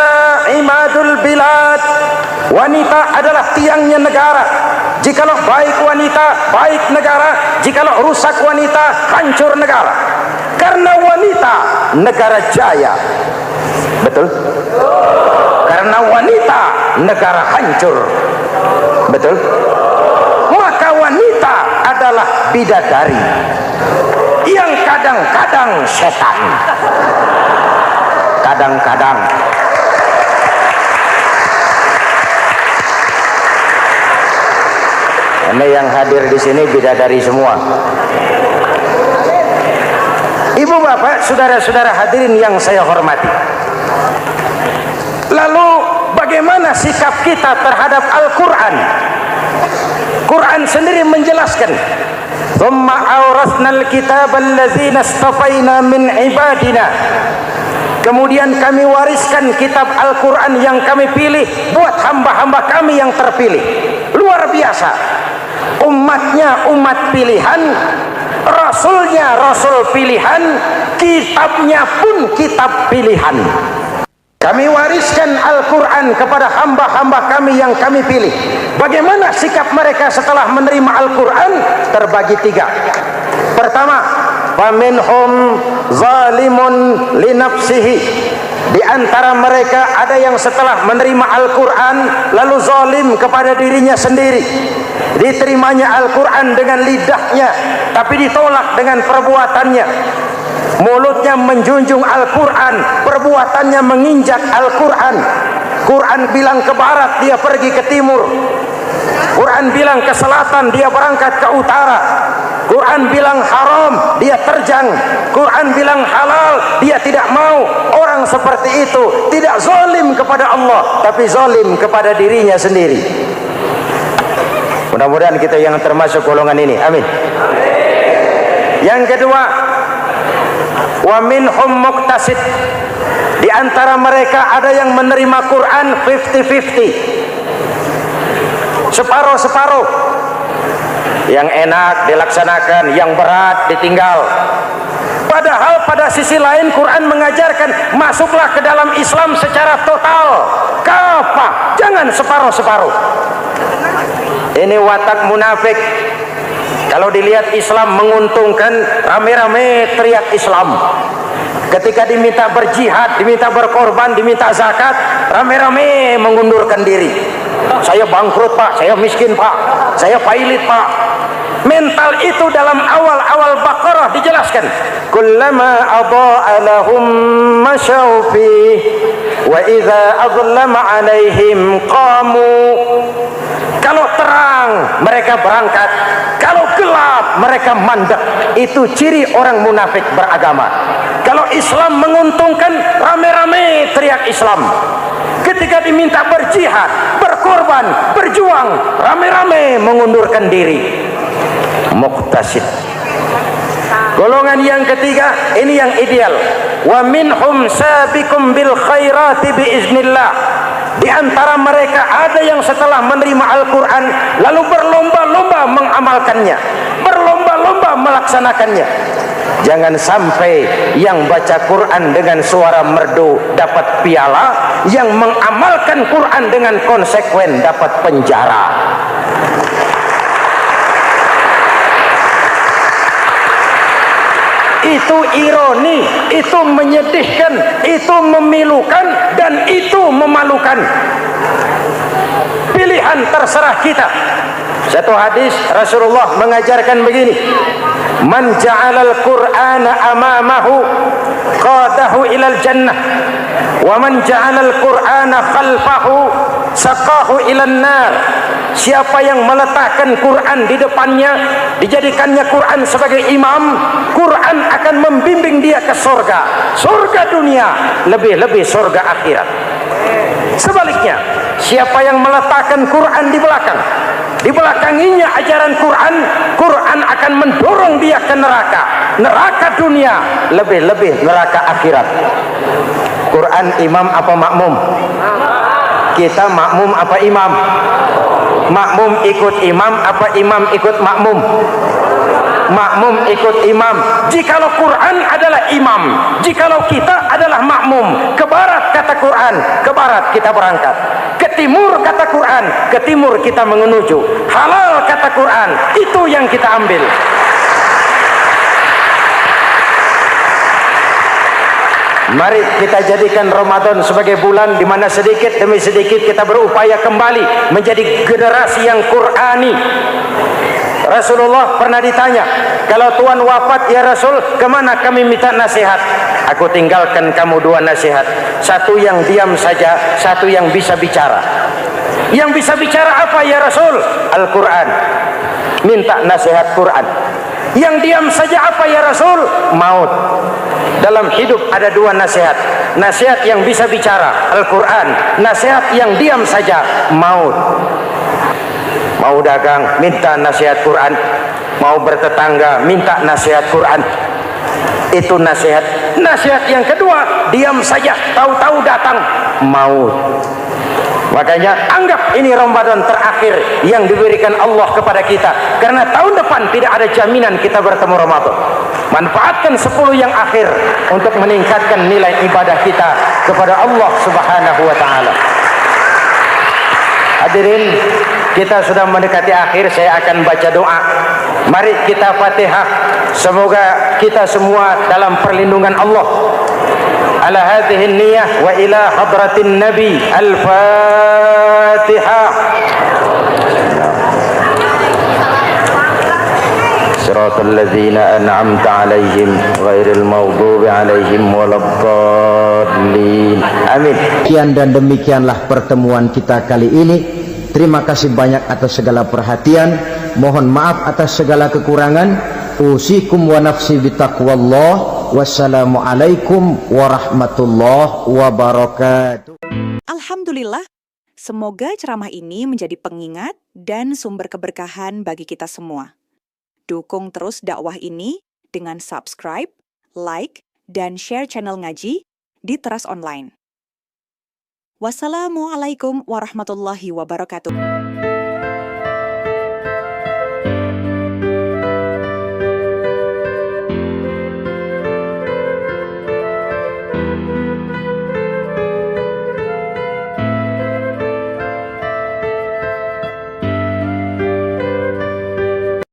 imadul bilad. Wanita adalah tiangnya negara. Jikalau baik wanita, baik negara. Jikalau rusak wanita, hancur negara. Karena wanita, negara jaya. Betul? Karena wanita, negara hancur. Betul? Maka wanita adalah bidadari yang kadang-kadang setan. Kadang-kadang Ini yang hadir di sini bidadari semua. Ibu bapak, saudara-saudara hadirin yang saya hormati. Lalu bagaimana sikap kita terhadap Al-Quran? Quran sendiri menjelaskan, "Tsumma awrasnal kitaba allazina istafaina min ibadina." Kemudian kami wariskan kitab Al-Quran yang kami pilih buat hamba-hamba kami yang terpilih. Luar biasa. Umatnya umat pilihan, rasulnya rasul pilihan, kitabnya pun kitab pilihan. Kami wariskan Al-Quran kepada hamba-hamba kami yang kami pilih. Bagaimana sikap mereka setelah menerima Al-Quran? Terbagi tiga. Pertama, faminhum zalimun li nafsihi. Di antara mereka ada yang setelah menerima Al-Quran lalu zalim kepada dirinya sendiri. Diterimanya Al-Quran dengan lidahnya, tapi ditolak dengan perbuatannya. Mulutnya menjunjung Al-Quran, perbuatannya menginjak Al-Quran. Quran bilang ke barat, dia pergi ke timur. Quran bilang ke selatan, dia berangkat ke utara. Quran bilang haram, dia terjang. Quran bilang halal, dia tidak mau. Orang seperti itu tidak zalim kepada Allah, tapi zalim kepada dirinya sendiri. Mudah-mudahan kita yang termasuk golongan ini. Amin. Yang kedua, wa minhum muqtasid. Di antara mereka ada yang menerima Quran 50-50, separuh-separuh. Yang enak dilaksanakan, yang berat ditinggal. Padahal pada sisi lain Quran mengajarkan masuklah ke dalam Islam secara total, kafah, jangan separuh-separuh. Ini watak munafik. Kalau dilihat Islam menguntungkan, rame-rame teriak Islam. Ketika diminta berjihad, diminta berkorban, diminta zakat, rame-rame mengundurkan diri. Saya bangkrut pak, saya miskin pak, saya pailit pak. Mental itu dalam awal-awal Baqarah dijelaskan. Kullama adha'a lahum masyaw fi wa idza adlama alaihim qamu. Kalau terang mereka berangkat, kalau gelap mereka mandek. Itu ciri orang munafik beragama. Kalau Islam menguntungkan, rame-rame teriak Islam. Ketika diminta berjihad, berkorban, berjuang, rame-rame mengundurkan diri. Muqtasid. Golongan yang ketiga, ini yang ideal. Wa minhum sabiqum bil khairati biiznillah. Di antara mereka ada yang setelah menerima Al-Quran lalu berlomba-lomba mengamalkannya, berlomba-lomba melaksanakannya. Jangan sampai yang baca Quran dengan suara merdu dapat piala, yang mengamalkan Quran dengan konsekuen dapat penjara. Itu ironi, itu menyedihkan, itu memilukan, dan itu memalukan. Pilihan terserah kita. Satu hadis Rasulullah mengajarkan begini, man ja'alal qur'ana amamahu qadahu ilal jannah wa man ja'alal qur'ana khalfahu saqahu ilan nar. Siapa yang meletakkan Quran di depannya, dijadikannya Quran sebagai imam, Quran akan membimbing dia ke surga, surga dunia, lebih-lebih surga akhirat. Sebaliknya, siapa yang meletakkan Quran di belakang, dibelakanginya ajaran Quran, Quran akan mendorong dia ke neraka, neraka dunia, lebih-lebih neraka akhirat. Quran imam apa makmum? Kita makmum apa imam? Makmum ikut imam apa imam ikut makmum? Makmum ikut imam. Jikalau Quran adalah imam, jikalau kita adalah makmum. Ke barat kata Quran, ke barat kita berangkat. Ke timur kata Quran, ke timur kita menuju. Halal kata Quran, itu yang kita ambil. Mari kita jadikan Ramadan sebagai bulan di mana sedikit demi sedikit kita berupaya kembali menjadi generasi yang Qurani. Rasulullah pernah ditanya, kalau Tuhan wafat ya Rasul, kemana kami minta nasihat? Aku tinggalkan kamu dua nasihat, satu yang diam saja, satu yang bisa bicara. Yang bisa bicara apa ya Rasul? Al-Quran. Minta nasihat Quran. Yang diam saja apa ya Rasul? Maut. Dalam hidup ada dua nasihat. Nasihat yang bisa bicara, Al-Quran. Nasihat yang diam saja, maut. Mau dagang, minta nasihat Quran. Mau bertetangga, minta nasihat Quran. Itu nasihat. Nasihat yang kedua, diam saja, tahu-tahu datang maut. Makanya anggap ini Ramadan terakhir yang diberikan Allah kepada kita, karena tahun depan tidak ada jaminan kita bertemu Ramadan. Manfaatkan 10 yang akhir untuk meningkatkan nilai ibadah kita kepada Allah Subhanahu wa taala. Hadirin, kita sudah mendekati akhir, saya akan baca doa. Mari kita Fatihah. Semoga kita semua dalam perlindungan Allah. Ala hadhihi niyyah wa ila hadratin nabi. Al-Fatihah. Siratal ladzina an'amta 'alaihim ghairil maghdubi 'alaihim waladdallin. Amin. Sekian dan demikianlah pertemuan kita kali ini. Terima kasih banyak atas segala perhatian. Mohon maaf atas segala kekurangan. Usikum wa nafsi bitaqwallah. Wassalamualaikum warahmatullahi wabarakatuh. Alhamdulillah, semoga ceramah ini menjadi pengingat dan sumber keberkahan bagi kita semua. Dukung terus dakwah ini dengan subscribe, like, dan share channel ngaji di Teras Online. Wassalamualaikum warahmatullahi wabarakatuh.